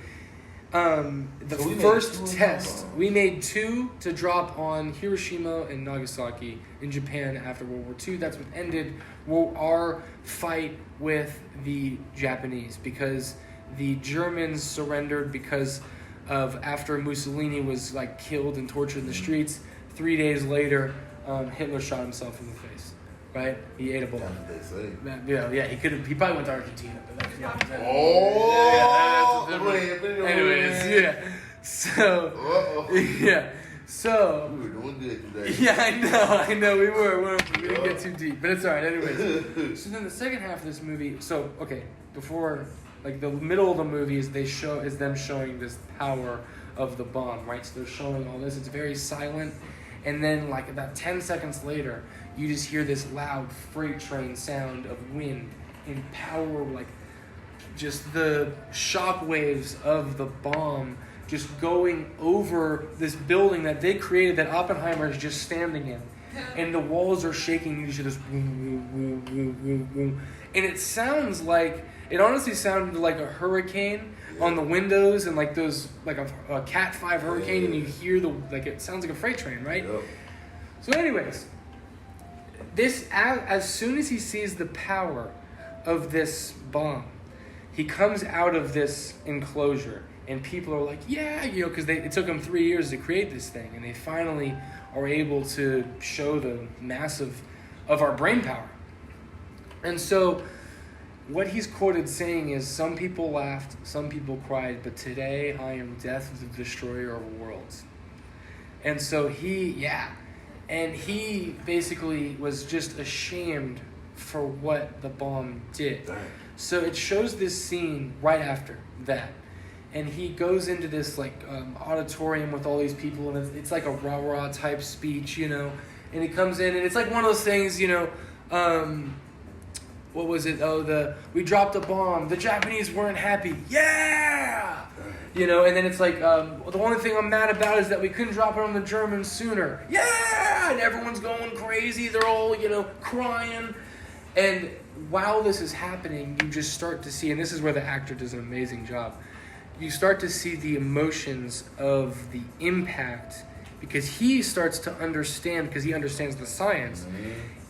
the first test, we made 2 to drop on Hiroshima and Nagasaki in Japan after World War II. That's what ended our fight with the Japanese, because the Germans surrendered because of, after Mussolini was like killed and tortured in the streets, 3 days later, Hitler shot himself in the face. Right? He ate a bullet. Yeah, he could have. He probably went to Argentina. But that's, anyways, yeah. So, yeah. So. We were doing good today. Yeah, I know. We didn't get too deep, but it's alright. Anyways. So then the second half of this movie. So before, like, the middle of the movie is them showing this power of the bomb, right? So they're showing all this. It's very silent, and then like about 10 seconds later, you just hear this loud freight train sound of wind and power, like just the shock waves of the bomb just going over this building that they created that Oppenheimer is just standing in. And the walls are shaking, you just hear this boom, boom, boom, boom, boom. And it honestly sounded like a hurricane on the windows, and like those, like a Cat 5 hurricane, and you hear it sounds like a freight train, right? Yep. So anyways, as soon as he sees the power of this bomb, he comes out of this enclosure And people are like, yeah, because it took them 3 years to create this thing. And they finally are able to show the massive of our brain power. And so what he's quoted saying is, some people laughed, some people cried, but today I am death, the destroyer of worlds. And so he basically was just ashamed for what the bomb did. So it shows this scene right after that. And he goes into this auditorium with all these people, and it's like a rah-rah type speech, And he comes in, and it's like one of those things, what was it? We dropped a bomb. The Japanese weren't happy. Yeah! And then it's like, the only thing I'm mad about is that we couldn't drop it on the Germans sooner. Yeah! And everyone's going crazy. They're all, crying. And while this is happening, you just start to see, and this is where the actor does an amazing job, you start to see the emotions of the impact, because he starts to understand, because he understands the science.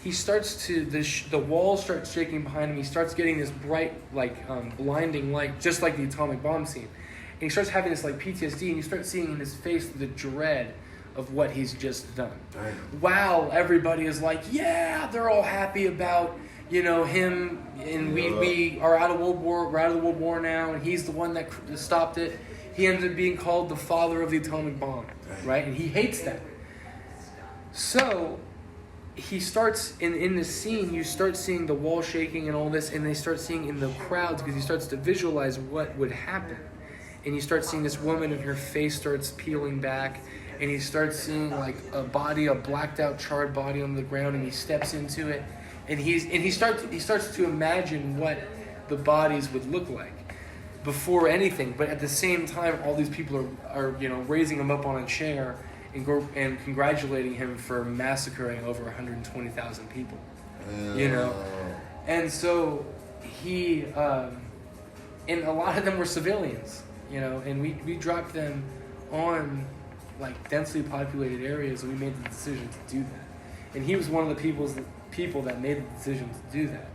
He starts to, the wall starts shaking behind him. He starts getting this bright, blinding light, just like the atomic bomb scene. And he starts having this PTSD, and you start seeing in his face the dread of what he's just done. Wow, everybody is like, yeah, they're all happy about him, and we are out of World War. We're out of the World War now, and he's the one that stopped it. He ends up being called the father of the atomic bomb, right? And he hates that. So he starts in this scene. You start seeing the wall shaking and all this, and they start seeing in the crowds, because he starts to visualize what would happen. And you start seeing this woman, and her face starts peeling back, and he starts seeing a blacked out, charred body on the ground, and he steps into it. And he starts to imagine what the bodies would look like before anything. But at the same time, all these people are raising him up on a chair and congratulating him for massacring over 120,000 people. And so he and a lot of them were civilians, and we dropped them on densely populated areas, and we made the decision to do that. And he was one of the people that made the decision to do that.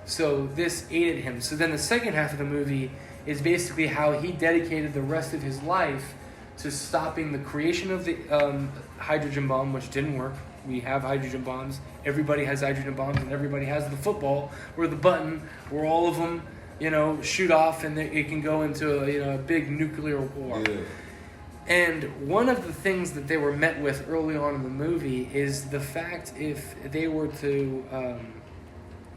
So this aided him. So then the second half of the movie is basically how he dedicated the rest of his life to stopping the creation of the hydrogen bomb, which didn't work. We have hydrogen bombs. Everybody has hydrogen bombs, and everybody has the football or the button where all of them, shoot off, and it can go into a big nuclear war. Yeah. And one of the things that they were met with early on in the movie is the fact if they were to,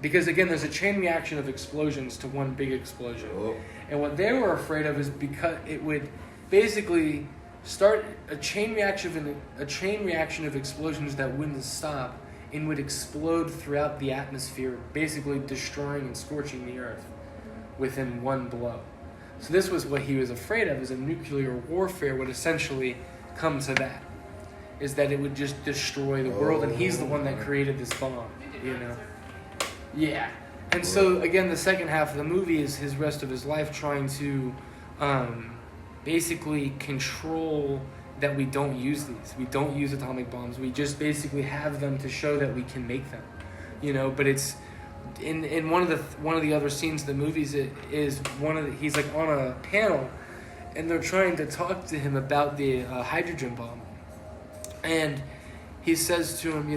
because again, there's a chain reaction of explosions to one big explosion. Oh. And what they were afraid of is because it would basically start a chain reaction of explosions that wouldn't stop and would explode throughout the atmosphere, basically destroying and scorching the earth within one blow. So this was what he was afraid of, is a nuclear warfare would essentially come to that, is that it would just destroy the world, and he's the one that created this bomb, Yeah. And so, again, the second half of the movie is his rest of his life trying to basically control that we don't use these. We don't use atomic bombs. We just basically have them to show that we can make them, but it's... In one of the other scenes of the movies, he's on a panel, and they're trying to talk to him about the hydrogen bomb, and he says to him,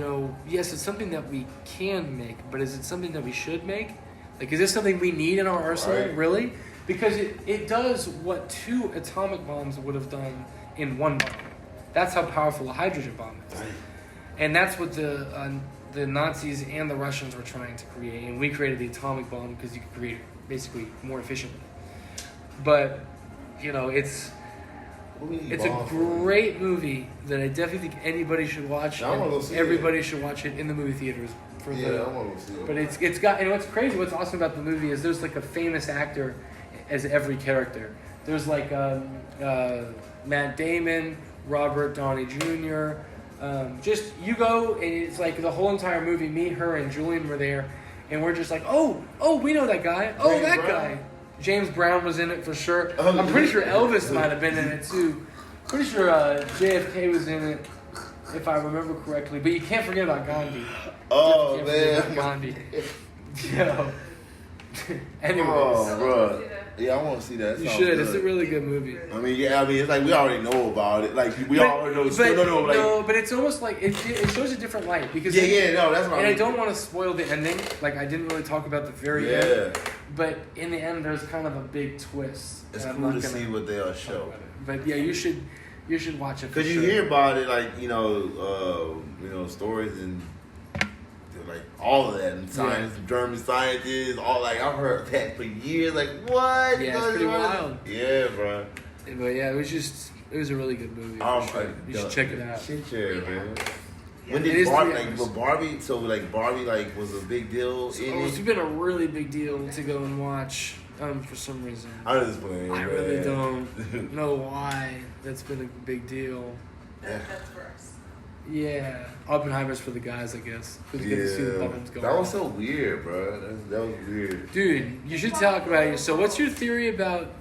yes, it's something that we can make, but is it something that we should make? Is this something we need in our arsenal, really? Because it does what 2 atomic bombs would have done in one bomb. That's how powerful a hydrogen bomb is, and that's what the Nazis and the Russians were trying to create, and we created the atomic bomb because you could create it basically more efficiently. But it's a great movie that I definitely think anybody should watch. Everybody should watch it in the movie theaters. I want to see it. But it's got, and what's crazy, what's awesome about the movie is there's a famous actor as every character. There's Matt Damon, Robert Downey Jr. Just you go, and it's the whole entire movie. Me, her, and Julian were there, and we're just oh, we know that guy. Oh, James Brown. Guy. James Brown was in it for sure. I'm pretty sure Elvis might have been in it too. Pretty sure JFK was in it, if I remember correctly. But you can't forget about Gandhi. Oh man, Gandhi. Yo. Anyways. Oh, bro. Yeah, I want to see that. You should. It's a really good movie. I mean, it's like we already know about it. Like we already know. But it's almost like it shows a different light because that's what. And I don't want to spoil the ending. Like I didn't really talk about the very end. But in the end, there's kind of a big twist. It's cool to see what they'll show. But yeah, you should watch it. Because you hear about it, like stories and like all of that, and science, German scientists, all like I've heard that for years. Like what? Yeah, it's pretty wild. Yeah, bro. But yeah, it was a really good movie. You should check it out. Shit, man. Yeah. When did Barbie? So Barbie was a big deal. It's been a really big deal to go and watch. For some reason. I'm just playing. I really don't know why that's been a big deal. That's for us. Yeah, Oppenheimer's for the guys, I guess. Because you get to see the bombs go That was off. so weird, bro. That was weird. Dude, you should talk about it. So, what's your theory about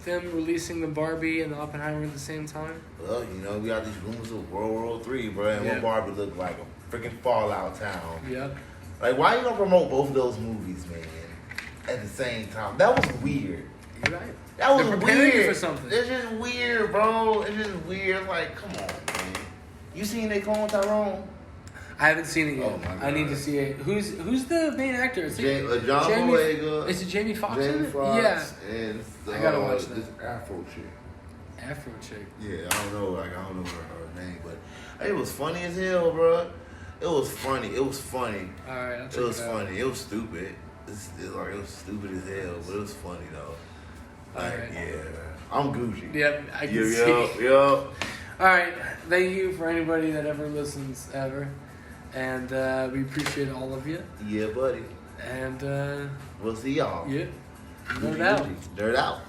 them releasing the Barbie and the Oppenheimer at the same time? Well, we got these rumors of World War III, bro, and what Barbie looked like a freaking Fallout town. Yep. Like, why you gonna promote both of those movies, man? At the same time, that was weird. You're right. That was They're preparing weird. you for something. It's just weird, bro. It's just weird. Like, come on, man. You seen they clone Tyrone? I haven't seen it yet. Oh my God. I need to see it. Who's the main actor? Is it John Boyega. Is it Jamie Foxx? Jamie Foxx. Yeah. And I gotta watch that. This Afro chick. Afro chick. Yeah, I don't know her name, but it was funny as hell, bro. It was funny. All right, I'll check it out. It was funny. It was stupid. It was stupid as hell, but it was funny though. Like, right. yeah, I'm Gucci. Yep, I can see. Yep. All right, thank you for anybody that ever listens ever, and we appreciate all of you. Yeah, buddy. And We'll see y'all. yeah, nerd out. Nerd out.